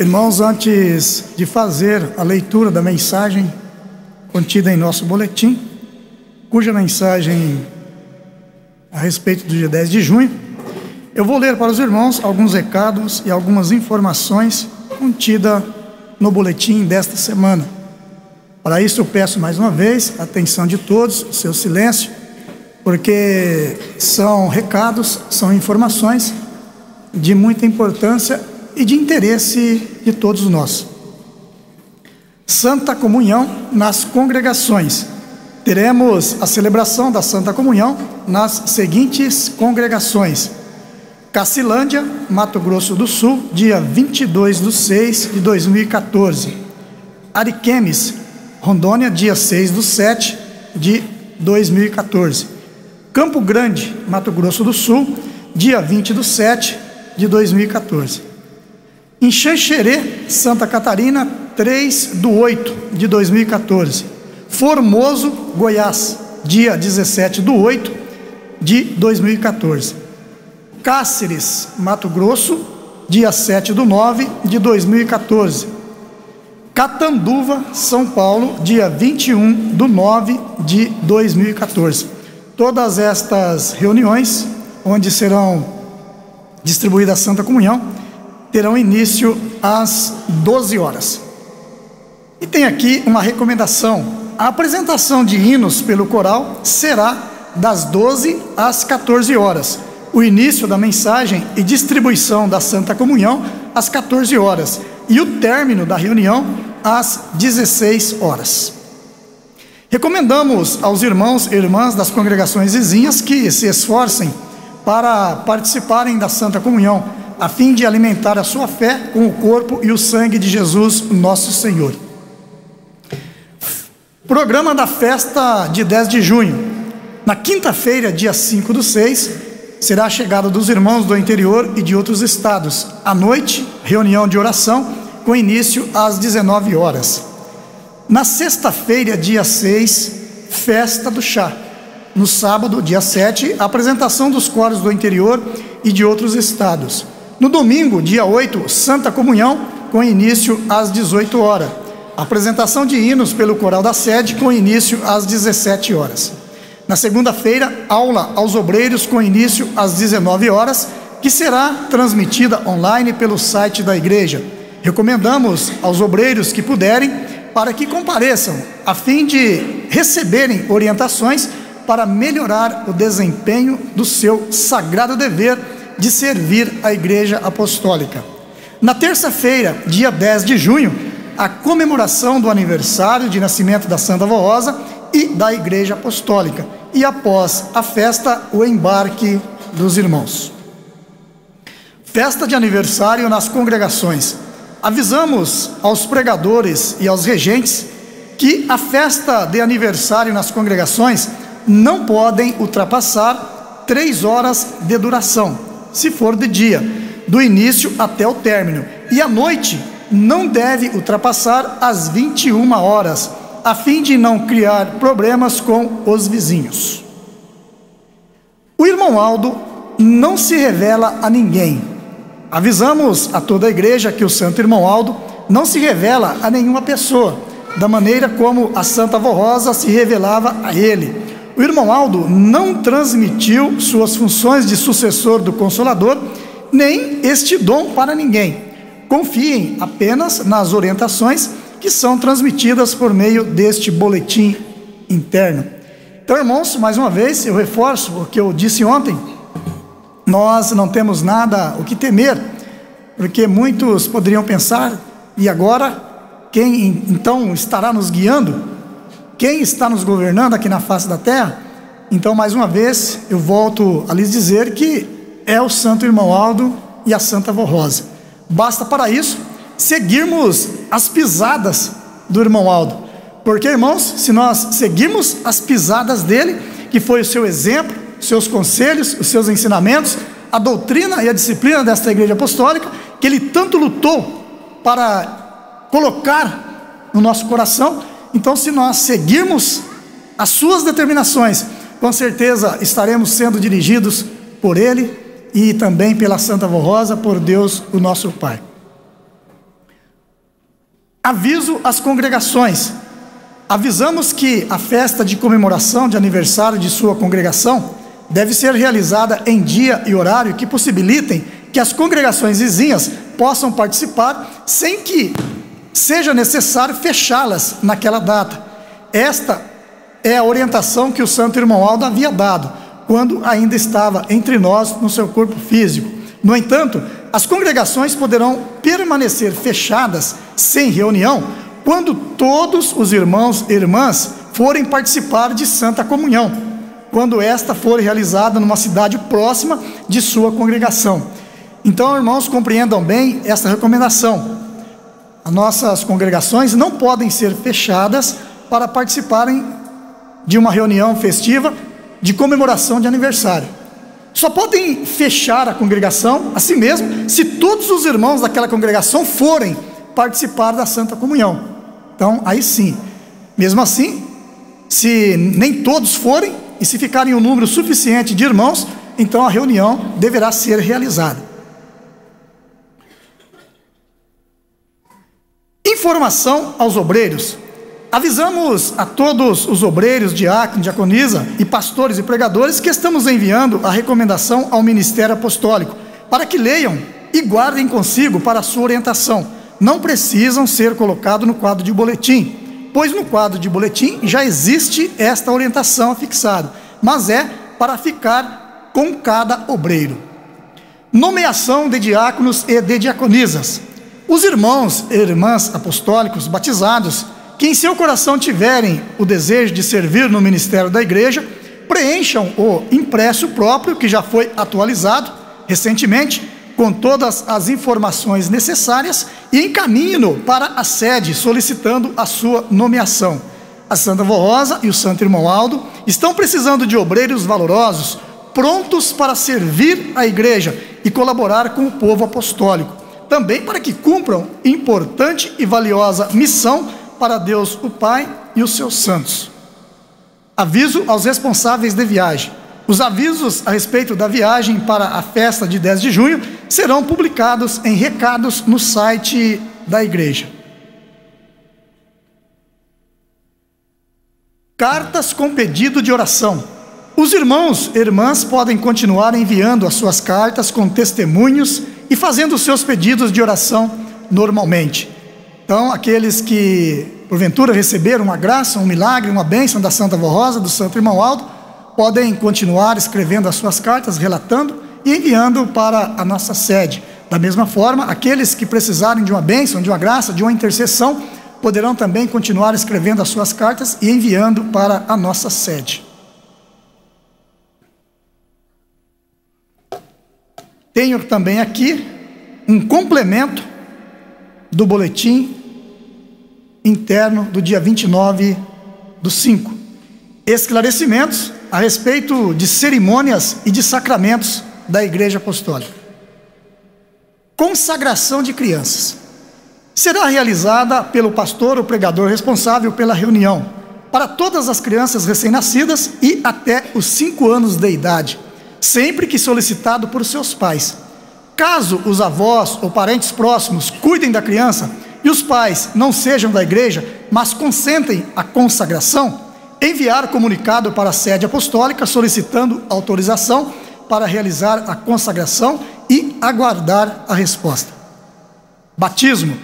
Irmãos, antes de fazer a leitura da mensagem contida em nosso boletim, cuja mensagem a respeito do dia 10 de junho, eu vou ler para os irmãos alguns recados e algumas informações contidas no boletim desta semana. Para isso eu peço mais uma vez a atenção de todos, o seu silêncio, porque são recados, são informações de muita importância e de interesse de todos nós. Santa Comunhão nas congregações. Teremos a celebração da Santa Comunhão nas seguintes congregações: Cacilândia, Mato Grosso do Sul, dia 22/6/2014. Ariquemes, Rondônia, dia 6/7/2014. Campo Grande, Mato Grosso do Sul, dia 20/7/2014. Em Xanxerê, Santa Catarina, 3/8/2014. Formoso, Goiás, dia 17/8/2014. Cáceres, Mato Grosso, dia 7/9/2014. Catanduva, São Paulo, dia 21/9/2014. Todas estas reuniões, onde serão distribuída a Santa Comunhão, terão início às 12 horas. E tem aqui uma recomendação: a apresentação de hinos pelo coral será das 12 às 14 horas. O início da mensagem e distribuição da Santa Comunhão às 14 horas. E o término da reunião às 16 horas. Recomendamos aos irmãos e irmãs das congregações vizinhas que se esforcem para participarem da Santa Comunhão, a fim de alimentar a sua fé com o corpo e o sangue de Jesus, nosso Senhor. Programa da festa de 10 de junho. Na quinta-feira, dia 5/6, será a chegada dos irmãos do interior e de outros estados. À noite, reunião de oração, com início às 19 horas. Na sexta-feira, dia 6, festa do chá. No sábado, dia 7, a apresentação dos coros do interior e de outros estados. No domingo, dia 8, Santa Comunhão, com início às 18 horas. Apresentação de hinos pelo coral da sede, com início às 17 horas. Na segunda-feira, aula aos obreiros, com início às 19 horas, que será transmitida online pelo site da igreja. Recomendamos aos obreiros que puderem, para que compareçam, a fim de receberem orientações para melhorar o desempenho do seu sagrado dever de servir a Igreja Apostólica. Na terça-feira, dia 10 de junho, a comemoração do aniversário de nascimento da Santa Vó Rosa e da Igreja Apostólica. E após a festa, o embarque dos irmãos. Festa de aniversário nas congregações. Avisamos aos pregadores e aos regentes que a festa de aniversário nas congregações não podem ultrapassar 3 horas de duração, se for de dia, do início até o término. E à noite não deve ultrapassar as 21 horas, a fim de não criar problemas com os vizinhos. O irmão Aldo não se revela a ninguém. Avisamos a toda a igreja que o Santo Irmão Aldo não se revela a nenhuma pessoa, da maneira como a Santa Vó Rosa se revelava a ele. O irmão Aldo não transmitiu suas funções de sucessor do Consolador, nem este dom para ninguém. Confiem apenas nas orientações que são transmitidas por meio deste boletim interno. Então, irmãos, mais uma vez eu reforço o que eu disse ontem: nós não temos nada o que temer, porque muitos poderiam pensar: e agora, quem então estará nos guiando? Quem está nos governando aqui na face da terra? Então, mais uma vez, eu volto a lhes dizer que é o Santo Irmão Aldo e a Santa Vó Rosa. Basta para isso seguirmos as pisadas do Irmão Aldo, porque, irmãos, se nós seguirmos as pisadas dele, que foi o seu exemplo, seus conselhos, os seus ensinamentos, a doutrina e a disciplina desta Igreja Apostólica, que ele tanto lutou para colocar no nosso coração, então, se nós seguirmos as suas determinações, com certeza estaremos sendo dirigidos por ele e também pela Santa Vó Rosa, por Deus, o nosso Pai. Aviso às congregações. Avisamos que a festa de comemoração de aniversário de sua congregação deve ser realizada em dia e horário que possibilitem que as congregações vizinhas possam participar sem que seja necessário fechá-las naquela data. Esta é a orientação que o santo irmão Aldo havia dado quando ainda estava entre nós no seu corpo físico. No entanto, as congregações poderão permanecer fechadas sem reunião quando todos os irmãos e irmãs forem participar de Santa Comunhão, quando esta for realizada numa cidade próxima de sua congregação. Então, irmãos, compreendam bem essa recomendação. As nossas congregações não podem ser fechadas para participarem de uma reunião festiva de comemoração de aniversário. Só podem fechar a congregação a si mesmo se todos os irmãos daquela congregação forem participar da Santa Comunhão. Então, aí sim. Mesmo assim, se nem todos forem e se ficarem um número suficiente de irmãos, então a reunião deverá ser realizada. Informação aos obreiros. Avisamos a todos os obreiros, diáconos, diaconisa e pastores e pregadores que estamos enviando a recomendação ao Ministério Apostólico para que leiam e guardem consigo para a sua orientação. Não precisam ser colocados no quadro de boletim, pois no quadro de boletim já existe esta orientação fixada, mas é para ficar com cada obreiro. Nomeação de diáconos e de diaconisas. Os irmãos e irmãs apostólicos batizados que em seu coração tiverem o desejo de servir no ministério da igreja, preencham o impresso próprio que já foi atualizado recentemente, com todas as informações necessárias e encaminhem-no para a sede solicitando a sua nomeação. A Santa Vó Rosa e o Santo Irmão Aldo estão precisando de obreiros valorosos, prontos para servir a igreja e colaborar com o povo apostólico, também para que cumpram importante e valiosa missão para Deus o Pai e os seus santos. Aviso aos responsáveis de viagem. Os avisos a respeito da viagem para a festa de 10 de junho serão publicados em recados no site da igreja. Cartas com pedido de oração. Os irmãos e irmãs podem continuar enviando as suas cartas com testemunhos e fazendo os seus pedidos de oração normalmente. Então, aqueles que porventura receberam uma graça, um milagre, uma bênção da Santa Vó Rosa, do Santo Irmão Aldo, podem continuar escrevendo as suas cartas, relatando e enviando para a nossa sede. Da mesma forma, aqueles que precisarem de uma bênção, de uma graça, de uma intercessão, poderão também continuar escrevendo as suas cartas e enviando para a nossa sede. Tenho também aqui um complemento do boletim interno do dia 29/5. Esclarecimentos a respeito de cerimônias e de sacramentos da Igreja Apostólica. Consagração de crianças. Será realizada pelo pastor ou pregador responsável pela reunião, para todas as crianças recém-nascidas e até os 5 anos de idade, sempre que solicitado por seus pais. Caso os avós ou parentes próximos cuidem da criança e os pais não sejam da igreja, mas consentem a consagração, enviar comunicado para a sede apostólica solicitando autorização para realizar a consagração e aguardar a resposta. Batismo.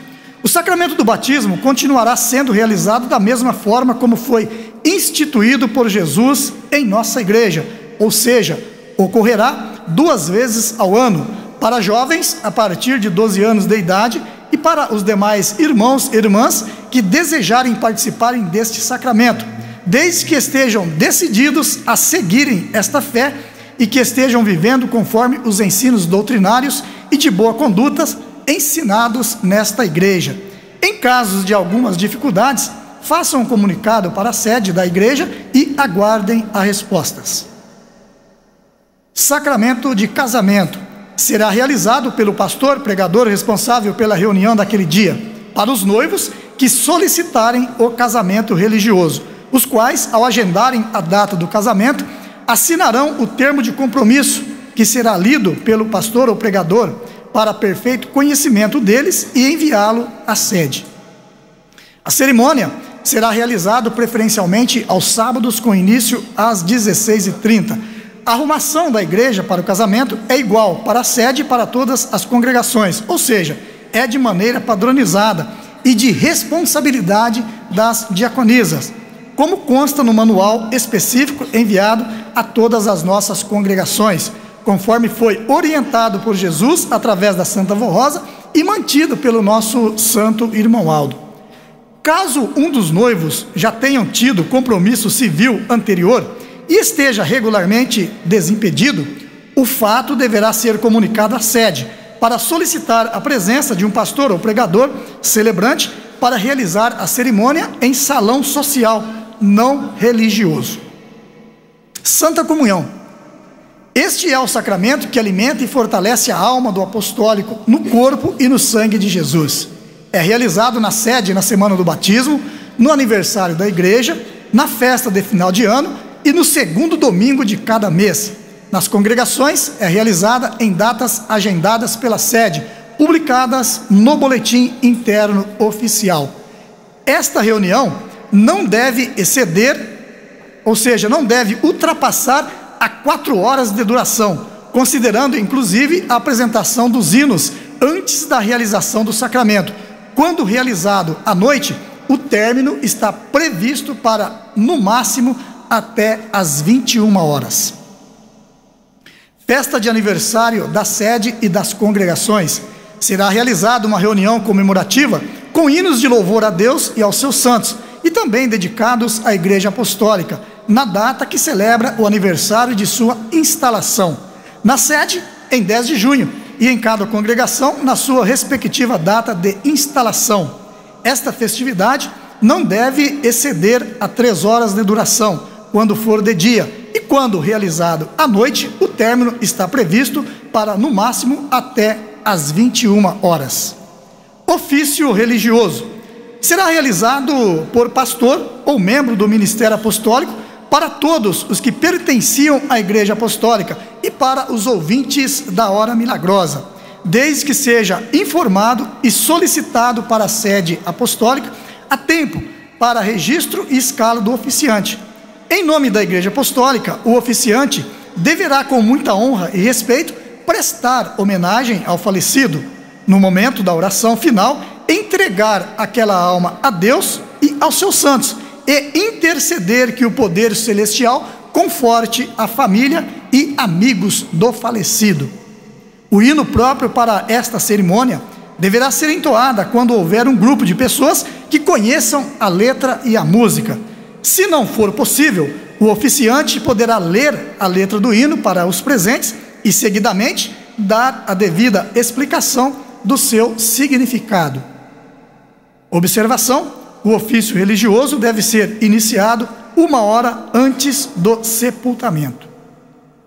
O sacramento do batismo continuará sendo realizado da mesma forma como foi instituído por Jesus em nossa igreja, ou seja, ocorrerá 2 vezes ao ano, para jovens a partir de 12 anos de idade e para os demais irmãos e irmãs que desejarem participarem deste sacramento, desde que estejam decididos a seguirem esta fé e que estejam vivendo conforme os ensinos doutrinários e de boa conduta ensinados nesta igreja. Em casos de algumas dificuldades, façam um comunicado para a sede da igreja e aguardem as respostas. Sacramento de casamento. Será realizado pelo pastor pregador responsável pela reunião daquele dia, para os noivos que solicitarem o casamento religioso, os quais, ao agendarem a data do casamento, assinarão o termo de compromisso, que será lido pelo pastor ou pregador, para perfeito conhecimento deles e enviá-lo à sede. A cerimônia será realizada preferencialmente aos sábados, com início às 16h30. A arrumação da igreja para o casamento é igual para a sede e para todas as congregações, ou seja, é de maneira padronizada e de responsabilidade das diaconisas, como consta no manual específico enviado a todas as nossas congregações, conforme foi orientado por Jesus através da Santa Avó Rosa e mantido pelo nosso santo irmão Aldo. Caso um dos noivos já tenham tido compromisso civil anterior e esteja regularmente desimpedido, o fato deverá ser comunicado à sede para solicitar a presença de um pastor ou pregador celebrante para realizar a cerimônia em salão social não religioso. Santa Comunhão. Este é o sacramento que alimenta e fortalece a alma do apostólico no corpo e no sangue de Jesus. É realizado na sede na semana do batismo, no aniversário da igreja, na festa de final de ano e no segundo domingo de cada mês. Nas congregações é realizada em datas agendadas pela sede, publicadas no boletim interno oficial. Esta reunião não deve exceder, ou seja, não deve ultrapassar a 4 horas de duração, considerando inclusive a apresentação dos hinos antes da realização do sacramento. Quando realizado à noite, o término está previsto para, no máximo, até às 21 horas. Festa de aniversário da sede e das congregações. Será realizada uma reunião comemorativa com hinos de louvor a Deus e aos seus santos, e também dedicados à Igreja Apostólica, na data que celebra o aniversário de sua instalação. Na sede, em 10 de junho, e em cada congregação, na sua respectiva data de instalação. Esta festividade não deve exceder a 3 horas de duração, quando for de dia, e quando realizado à noite, o término está previsto para, no máximo, até às 21 horas. Ofício religioso. Será realizado por pastor ou membro do ministério apostólico para todos os que pertenciam à Igreja Apostólica e para os ouvintes da hora milagrosa, desde que seja informado e solicitado para a sede apostólica a tempo para registro e escala do oficiante. Em nome da Igreja Apostólica, o oficiante deverá, com muita honra e respeito, prestar homenagem ao falecido. No momento da oração final, entregar aquela alma a Deus e aos seus santos e interceder que o poder celestial conforte a família e amigos do falecido. O hino próprio para esta cerimônia deverá ser entoada quando houver um grupo de pessoas que conheçam a letra e a música. Se não for possível, o oficiante poderá ler a letra do hino para os presentes e, seguidamente, dar a devida explicação do seu significado. Observação: o ofício religioso deve ser iniciado 1 hora antes do sepultamento.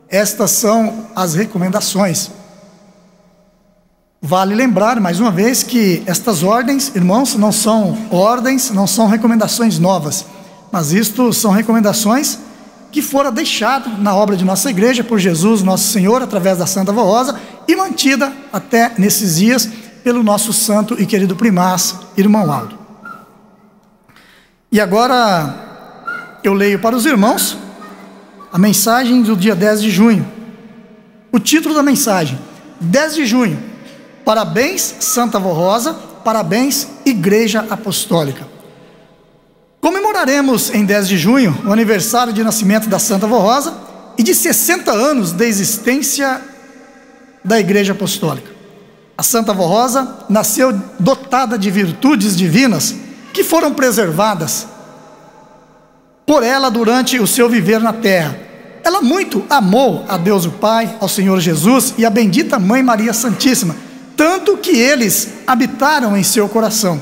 Estas são as recomendações. Vale lembrar, mais uma vez, que estas ordens, irmãos, não são ordens, não são recomendações novas, mas isto são recomendações que foram deixadas na obra de nossa igreja por Jesus, nosso Senhor, através da Santa Avó Rosa, e mantida até nesses dias pelo nosso santo e querido primaz, irmão Aldo. E agora eu leio para os irmãos a mensagem do dia 10 de junho. O título da mensagem: 10 de junho, parabéns Santa Avó Rosa, parabéns Igreja Apostólica. Comemoraremos em 10 de junho o aniversário de nascimento da Santa Avó Rosa e de 60 anos de existência da Igreja Apostólica. A Santa Avó Rosa nasceu dotada de virtudes divinas que foram preservadas por ela durante o seu viver na terra. Ela muito amou a Deus o Pai, ao Senhor Jesus e a bendita Mãe Maria Santíssima, tanto que eles habitaram em seu coração.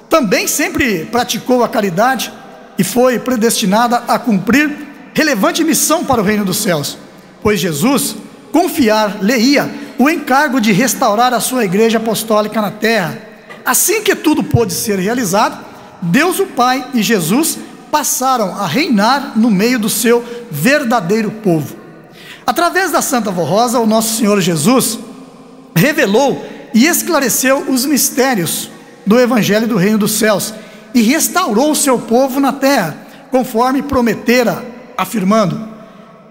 Também sempre praticou a caridade e foi predestinada a cumprir relevante missão para o reino dos céus, pois Jesus confiar-lhe-ia o encargo de restaurar a sua igreja apostólica na terra. Assim que tudo pôde ser realizado, Deus o Pai e Jesus passaram a reinar no meio do seu verdadeiro povo. Através da Santa Avó Rosa, o nosso Senhor Jesus revelou e esclareceu os mistérios do Evangelho do Reino dos Céus e restaurou o seu povo na terra, conforme prometera, afirmando: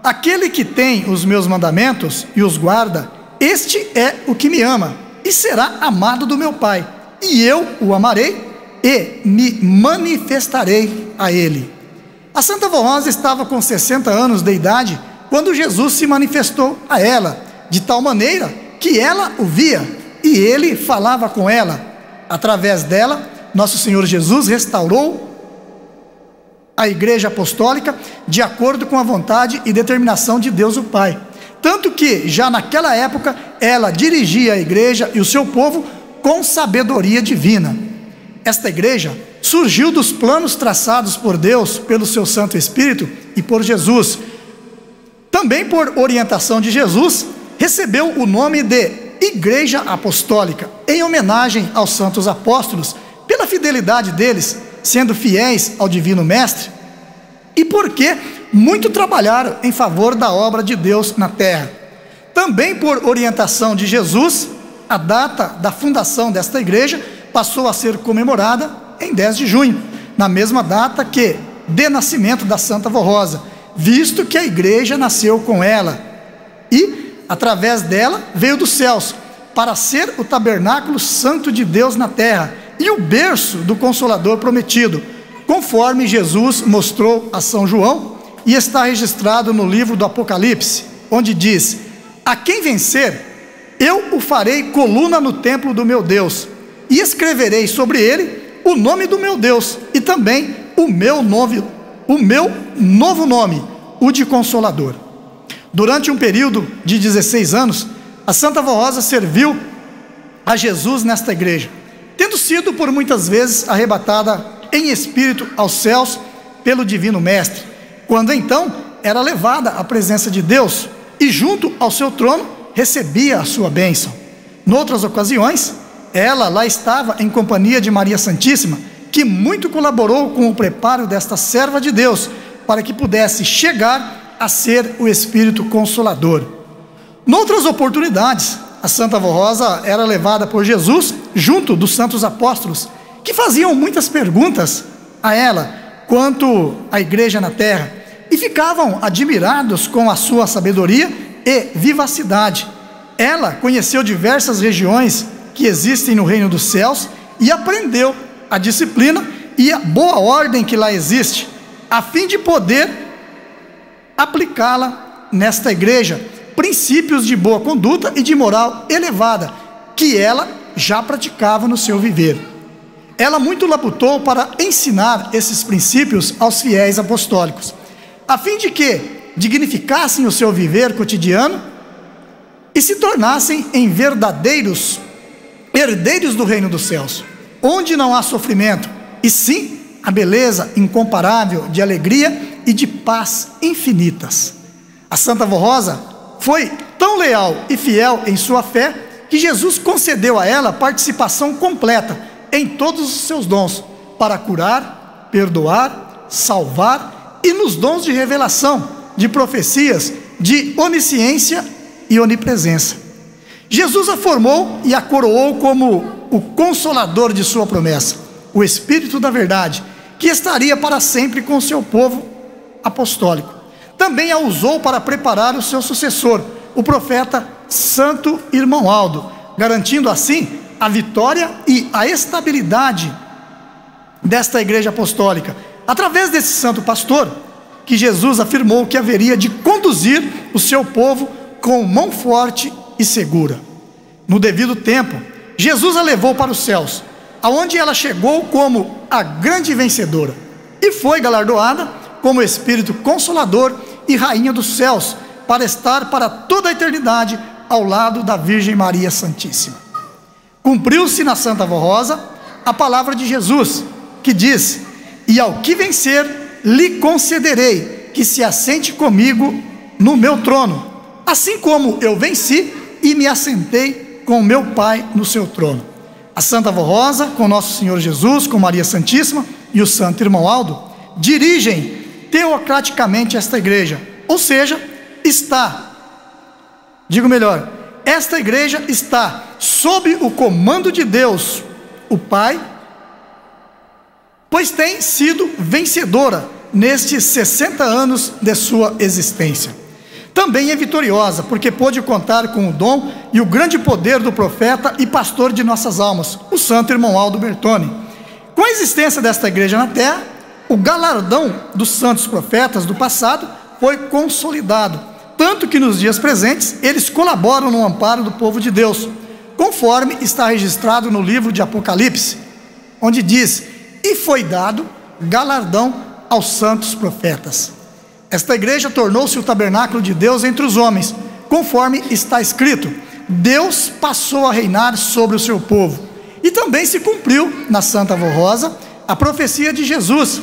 aquele que tem os meus mandamentos e os guarda, este é o que me ama, e será amado do meu Pai, e eu o amarei e me manifestarei a ele. A Santa Avó Rosa estava com 60 anos de idade quando Jesus se manifestou a ela, de tal maneira que ela o via e ele falava com ela. Através dela, nosso Senhor Jesus restaurou a Igreja Apostólica de acordo com a vontade e determinação de Deus o Pai. Tanto que, já naquela época, ela dirigia a igreja e o seu povo com sabedoria divina. Esta igreja surgiu dos planos traçados por Deus, pelo seu Santo Espírito e por Jesus. Também por orientação de Jesus, recebeu o nome de Igreja Apostólica, em homenagem aos santos apóstolos, pela fidelidade deles, sendo fiéis ao Divino Mestre, e porque muito trabalharam em favor da obra de Deus na terra. Também por orientação de Jesus, a data da fundação desta igreja passou a ser comemorada em 10 de junho, na mesma data que de nascimento da Santa Avó Rosa, visto que a igreja nasceu com ela e, através dela, veio dos céus, para ser o tabernáculo santo de Deus na terra e o berço do Consolador prometido, conforme Jesus mostrou a São João, e está registrado no livro do Apocalipse, onde diz: a quem vencer, eu o farei coluna no templo do meu Deus, e escreverei sobre ele o nome do meu Deus, e também o meu novo nome, o de Consolador. Durante um período de 16 anos, a Santa Avó Rosa serviu a Jesus nesta igreja, tendo sido por muitas vezes arrebatada em espírito aos céus pelo Divino Mestre, quando então era levada à presença de Deus e junto ao seu trono recebia a sua bênção. Noutras ocasiões, ela lá estava em companhia de Maria Santíssima, que muito colaborou com o preparo desta serva de Deus, para que pudesse chegar a ser o Espírito Consolador. Noutras oportunidades, a Santa Avó Rosa era levada por Jesus junto dos santos apóstolos, que faziam muitas perguntas a ela quanto à igreja na terra, e ficavam admirados com a sua sabedoria e vivacidade. Ela conheceu diversas regiões que existem no reino dos céus e aprendeu a disciplina e a boa ordem que lá existe, a fim de poder aplicá-la nesta igreja, princípios de boa conduta e de moral elevada, que ela já praticava no seu viver. Ela muito labutou para ensinar esses princípios aos fiéis apostólicos, a fim de que dignificassem o seu viver cotidiano e se tornassem em verdadeiros herdeiros do reino dos céus, onde não há sofrimento, e sim a beleza incomparável de alegria e de paz infinitas. A Santa Avó Rosa foi tão leal e fiel em sua fé, que Jesus concedeu a ela participação completa em todos os seus dons, para curar, perdoar, salvar, e nos dons de revelação, de profecias, de onisciência e onipresença. Jesus a formou e a coroou como o consolador de sua promessa, o Espírito da verdade, que estaria para sempre com o seu povo apostólico. Também a usou para preparar o seu sucessor, o profeta Santo Irmão Aldo, garantindo assim a vitória e a estabilidade desta igreja apostólica, através desse santo pastor, que Jesus afirmou que haveria de conduzir o seu povo com mão forte e segura. No devido tempo, Jesus a levou para os céus, aonde ela chegou como a grande vencedora, e foi galardoada como Espírito Consolador e Rainha dos céus, para estar para toda a eternidade ao lado da Virgem Maria Santíssima. Cumpriu-se na Santa Avó Rosa a palavra de Jesus, que diz: e ao que vencer, lhe concederei que se assente comigo no meu trono, assim como eu venci e me assentei com meu Pai no seu trono. A Santa Avó Rosa, com Nosso Senhor Jesus, com Maria Santíssima e o Santo Irmão Aldo, dirigem teocraticamente esta igreja, ou seja, esta igreja está sob o comando de Deus, o Pai, pois tem sido vencedora nestes 60 anos de sua existência. Também é vitoriosa, porque pôde contar com o dom e o grande poder do profeta e pastor de nossas almas, o santo irmão Aldo Bertoni. Com a existência desta igreja na terra, o galardão dos santos profetas do passado foi consolidado, tanto que nos dias presentes eles colaboram no amparo do povo de Deus, conforme está registrado no livro de Apocalipse, onde diz: e foi dado galardão aos santos profetas. Esta igreja tornou-se o tabernáculo de Deus entre os homens, conforme está escrito: Deus passou a reinar sobre o seu povo. E também se cumpriu na Santa Voz Rosa a profecia de Jesus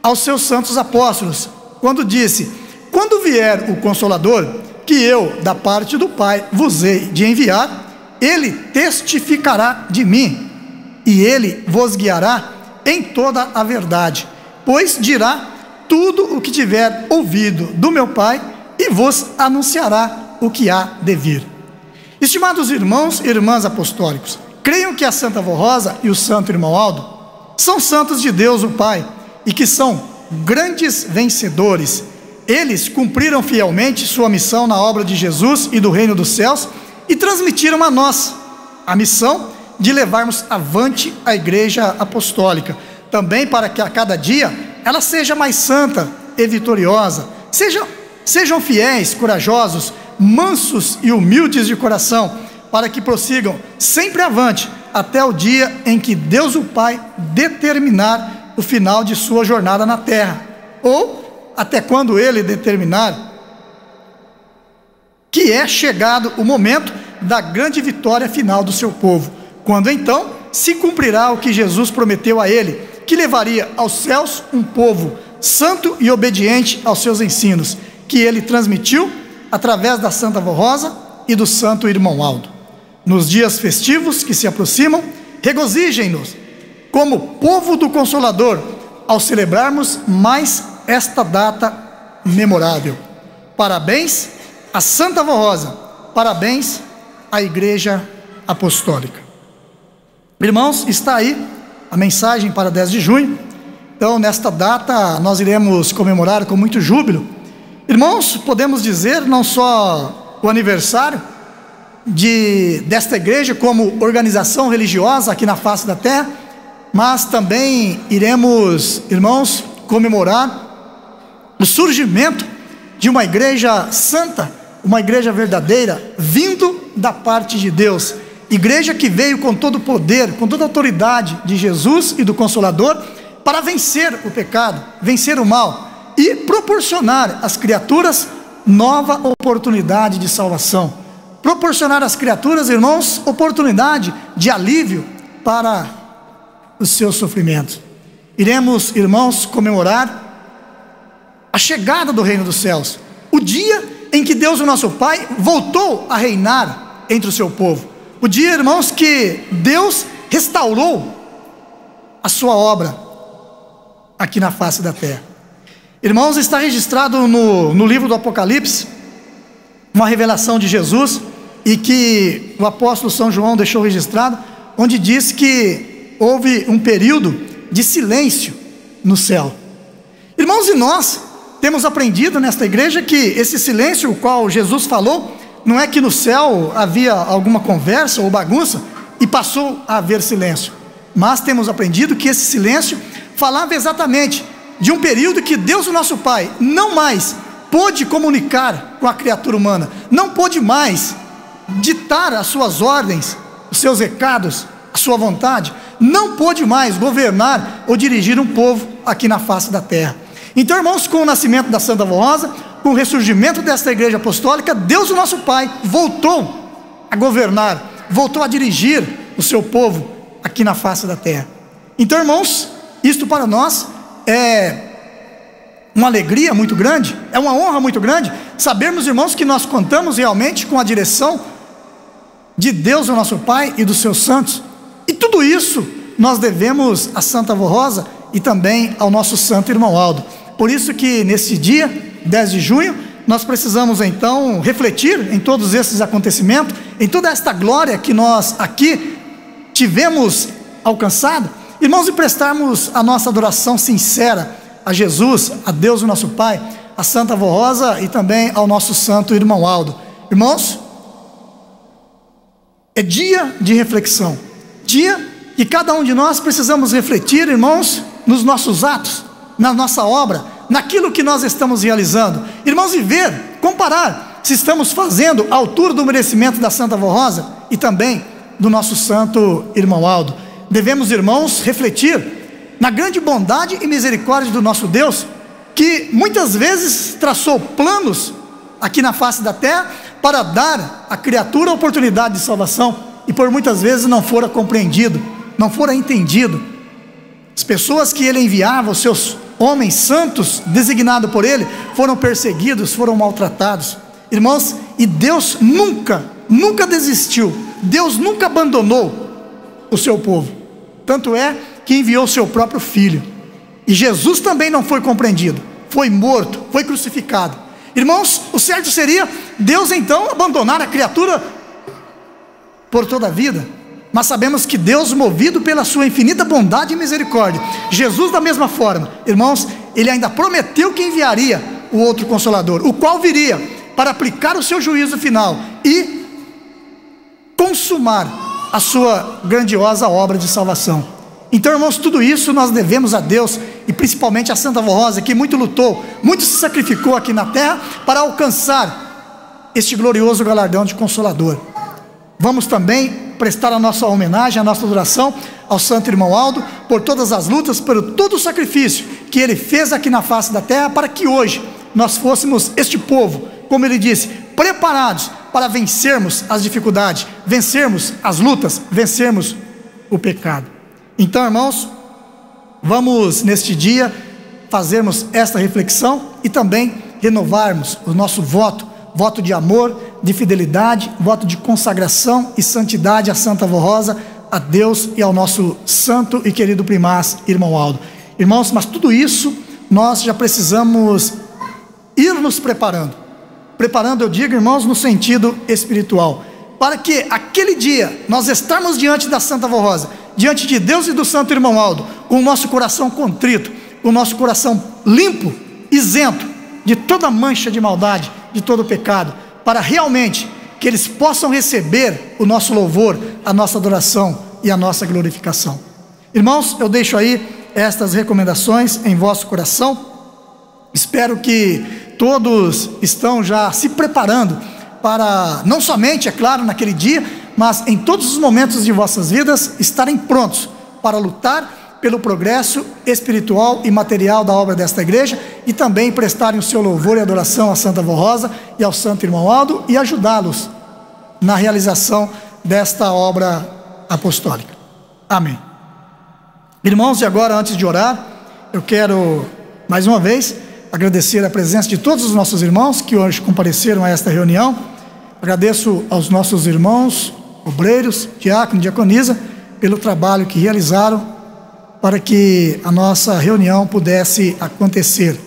aos seus santos apóstolos, quando disse: quando vier o Consolador, que eu, da parte do Pai, vos hei de enviar, ele testificará de mim, e ele vos guiará em toda a verdade, pois dirá tudo o que tiver ouvido do meu Pai, e vos anunciará o que há de vir. Estimados irmãos e irmãs apostólicos, creiam que a Santa Voz Rosa e o santo irmão Aldo são santos de Deus o Pai, e que são grandes vencedores. Eles cumpriram fielmente sua missão na obra de Jesus e do reino dos céus, e transmitiram a nós a missão de levarmos avante a igreja apostólica, também para que a cada dia ela seja mais santa e vitoriosa. Sejam fiéis, corajosos, mansos e humildes de coração, para que prossigam sempre avante, até o dia em que Deus o Pai determinar o final de sua jornada na terra, ou até quando Ele determinar que é chegado o momento da grande vitória final do seu povo, quando então se cumprirá o que Jesus prometeu a ele, que levaria aos céus um povo santo e obediente aos seus ensinos, que ele transmitiu através da Santa Voz Rosa e do santo irmão Aldo. Nos dias festivos que se aproximam, regozijem-nos como povo do Consolador, ao celebrarmos mais esta data memorável. Parabéns à Santa Voz Rosa, parabéns à Igreja Apostólica. Irmãos, está aí a mensagem para 10 de junho. Então, nesta data, nós iremos comemorar com muito júbilo. Irmãos, podemos dizer não só o aniversário desta igreja como organização religiosa aqui na face da terra, mas também iremos, irmãos, comemorar o surgimento de uma igreja santa, uma igreja verdadeira, vindo da parte de Deus. Igreja que veio com todo o poder, com toda a autoridade de Jesus e do Consolador, para vencer o pecado, vencer o mal e proporcionar às criaturas nova oportunidade de salvação. Proporcionar às criaturas, irmãos, oportunidade de alívio para os seus sofrimentos. Iremos, irmãos, comemorar a chegada do reino dos céus, o dia em que Deus, o nosso Pai, voltou a reinar entre o seu povo. O dia, irmãos, que Deus restaurou a sua obra aqui na face da terra. Irmãos, está registrado no livro do Apocalipse uma revelação de Jesus, e que o apóstolo São João deixou registrado, onde diz que houve um período de silêncio no céu. Irmãos, e nós temos aprendido nesta igreja que esse silêncio, o qual Jesus falou, não é que no céu havia alguma conversa ou bagunça e passou a haver silêncio, mas temos aprendido que esse silêncio falava exatamente de um período que Deus, o nosso Pai, não mais pôde comunicar com a criatura humana, não pôde mais ditar as suas ordens, os seus recados, a sua vontade, não pôde mais governar ou dirigir um povo aqui na face da terra. Então, irmãos, com o nascimento da Santa Voz Rosa, com o ressurgimento desta igreja apostólica, Deus, o nosso Pai, voltou a governar, voltou a dirigir o seu povo aqui na face da terra. Então, irmãos, isto para nós é uma alegria muito grande, é uma honra muito grande, sabermos, irmãos, que nós contamos realmente com a direção de Deus, o nosso Pai, e dos seus santos, e tudo isso nós devemos à Santa Voz Rosa e também ao nosso santo irmão Aldo. Por isso que nesse dia 10 de junho, nós precisamos então refletir em todos esses acontecimentos, em toda esta glória que nós aqui tivemos alcançado, e Irmãos, e prestarmos a nossa adoração sincera a Jesus, a Deus o nosso Pai, a Santa Avó Rosa e também ao nosso santo irmão Aldo. Irmãos, é dia de reflexão, dia que cada um de nós precisamos refletir, irmãos, nos nossos atos, na nossa obra, naquilo que nós estamos realizando, irmãos, e ver, comparar se estamos fazendo à altura do merecimento da Santa Avó Rosa e também do nosso santo irmão Aldo. Devemos, irmãos, refletir na grande bondade e misericórdia do nosso Deus, que muitas vezes traçou planos aqui na face da terra para dar à criatura a oportunidade de salvação, e por muitas vezes não fora compreendido, não fora entendido. As pessoas que ele enviava, os seus homens santos designados por ele, foram perseguidos, foram maltratados. Irmãos, e Deus nunca desistiu, Deus nunca abandonou o seu povo, tanto é que enviou o seu próprio filho. E Jesus também não foi compreendido, foi morto, foi crucificado. Irmãos, o certo seria Deus então abandonar a criatura por toda a vida, mas sabemos que Deus, movido pela sua infinita bondade e misericórdia, Jesus da mesma forma, irmãos, ele ainda prometeu que enviaria o outro Consolador, o qual viria para aplicar o seu juízo final e consumar a sua grandiosa obra de salvação. Então, irmãos, tudo isso nós devemos a Deus, e principalmente a Santa Avó Rosa, que muito lutou, muito se sacrificou aqui na terra para alcançar este glorioso galardão de Consolador. Vamos também prestar a nossa homenagem, a nossa adoração ao santo irmão Aldo, por todas as lutas, por todo o sacrifício que ele fez aqui na face da terra, para que hoje nós fôssemos este povo, como ele disse, preparados para vencermos as dificuldades, vencermos as lutas, vencermos o pecado. Então, irmãos, vamos neste dia fazermos esta reflexão e também renovarmos o nosso voto de amor, de fidelidade, voto de consagração e santidade à Santa Avó Rosa, a Deus e ao nosso santo e querido primaz, irmão Aldo. Irmãos, mas tudo isso nós já precisamos ir nos preparando, eu digo, irmãos, no sentido espiritual, para que aquele dia nós estarmos diante da Santa Avó Rosa, diante de Deus e do santo irmão Aldo, com o nosso coração contrito, com o nosso coração limpo, isento de toda mancha de maldade, de todo pecado, para realmente que eles possam receber o nosso louvor, a nossa adoração e a nossa glorificação. Irmãos, eu deixo aí estas recomendações em vosso coração. Espero que todos estão já se preparando para, não somente, é claro, naquele dia, mas em todos os momentos de vossas vidas, estarem prontos para lutar pelo progresso espiritual e material da obra desta igreja, e também prestarem o seu louvor e adoração à Santa Avó Rosa e ao santo irmão Aldo, e ajudá-los na realização desta obra apostólica. Amém. Irmãos, e agora, antes de orar, eu quero mais uma vez agradecer a presença de todos os nossos irmãos que hoje compareceram a esta reunião. Agradeço aos nossos irmãos obreiros, diácono e diaconisa, pelo trabalho que realizaram para que a nossa reunião pudesse acontecer.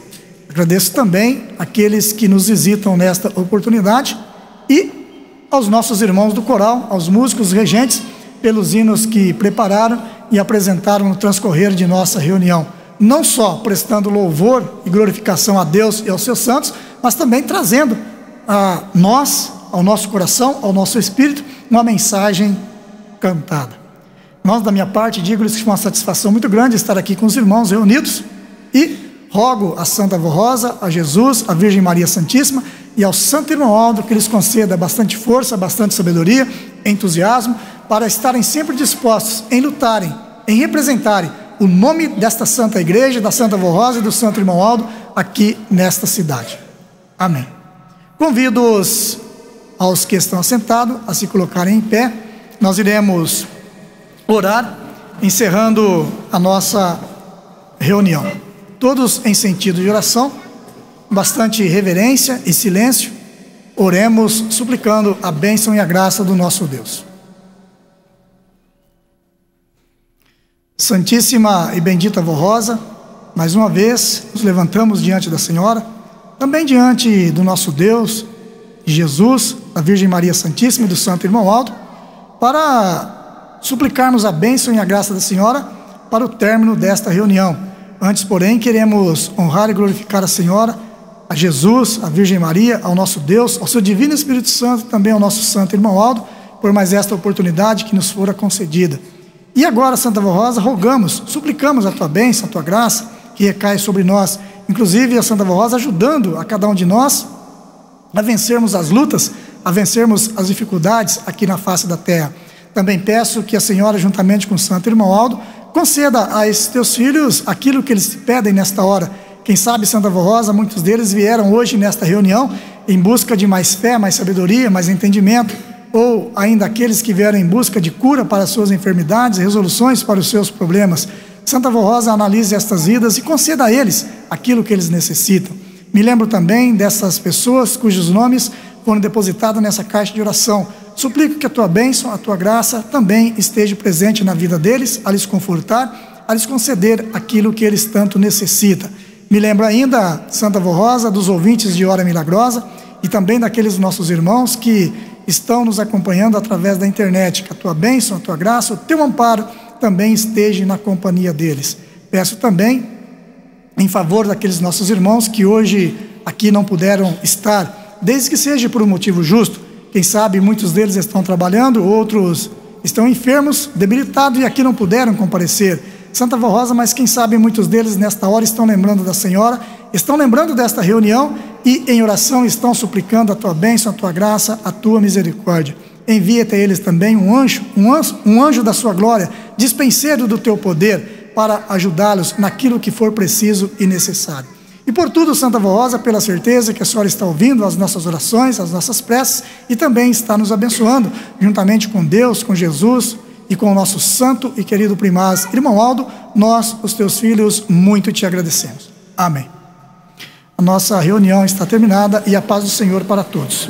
Agradeço também àqueles que nos visitam nesta oportunidade e aos nossos irmãos do coral, aos músicos regentes, pelos hinos que prepararam e apresentaram no transcorrer de nossa reunião, não só prestando louvor e glorificação a Deus e aos seus santos, mas também trazendo a nós, ao nosso coração, ao nosso espírito, uma mensagem cantada. Irmãos, da minha parte, digo-lhes que foi uma satisfação muito grande estar aqui com os irmãos reunidos, e rogo a Santa Avó Rosa, a Jesus, a Virgem Maria Santíssima e ao santo irmão Aldo que lhes conceda bastante força, bastante sabedoria, entusiasmo, para estarem sempre dispostos em lutarem, em representarem o nome desta santa igreja, da Santa Avó Rosa e do santo irmão Aldo aqui nesta cidade. Amém. Convido-os, aos que estão assentados, a se colocarem em pé. Nós iremos orar, encerrando a nossa reunião. Todos em sentido de oração, bastante reverência e silêncio, oremos suplicando a bênção e a graça do nosso Deus. Santíssima e bendita Avó Rosa, mais uma vez nos levantamos diante da Senhora, também diante do nosso Deus, de Jesus, da Virgem Maria Santíssima e do santo irmão Aldo, para suplicarmos a bênção e a graça da Senhora para o término desta reunião. Antes, porém, queremos honrar e glorificar a Senhora, a Jesus, a Virgem Maria, ao nosso Deus, ao seu Divino Espírito Santo, também ao nosso santo irmão Aldo, por mais esta oportunidade que nos fora concedida. E agora, Santa Vó Rosa, rogamos, suplicamos a tua bênção, a tua graça, que recai sobre nós, inclusive a Santa Vó Rosa ajudando a cada um de nós a vencermos as lutas, a vencermos as dificuldades aqui na face da terra. Também peço que a Senhora, juntamente com o santo irmão Aldo, conceda a esses teus filhos aquilo que eles te pedem nesta hora. Quem sabe, Santa Vó Rosa, muitos deles vieram hoje nesta reunião em busca de mais fé, mais sabedoria, mais entendimento, ou ainda aqueles que vieram em busca de cura para as suas enfermidades, resoluções para os seus problemas. Santa Vó Rosa, analise estas vidas e conceda a eles aquilo que eles necessitam. Me lembro também dessas pessoas cujos nomes foram depositados nessa caixa de oração. Suplico que a tua bênção, a tua graça também esteja presente na vida deles, a lhes confortar, a lhes conceder aquilo que eles tanto necessitam. Me lembro ainda, Santa Vó Rosa, dos ouvintes de Hora Milagrosa e também daqueles nossos irmãos que estão nos acompanhando através da internet. Que a tua bênção, a tua graça, o teu amparo também esteja na companhia deles. Peço também em favor daqueles nossos irmãos que hoje aqui não puderam estar, desde que seja por um motivo justo. Quem sabe muitos deles estão trabalhando, outros estão enfermos, debilitados e aqui não puderam comparecer. Santa Vó Rosa, mas quem sabe muitos deles nesta hora estão lembrando da Senhora, estão lembrando desta reunião e em oração estão suplicando a tua bênção, a tua graça, a tua misericórdia. Envia até eles também um anjo da sua glória, dispenseiro do teu poder, para ajudá-los naquilo que for preciso e necessário. E por tudo, Santa Vó Rosa, pela certeza que a Senhora está ouvindo as nossas orações, as nossas preces, e também está nos abençoando, juntamente com Deus, com Jesus e com o nosso santo e querido primaz, irmão Aldo, nós, os teus filhos, muito te agradecemos. Amém. A nossa reunião está terminada e a paz do Senhor para todos.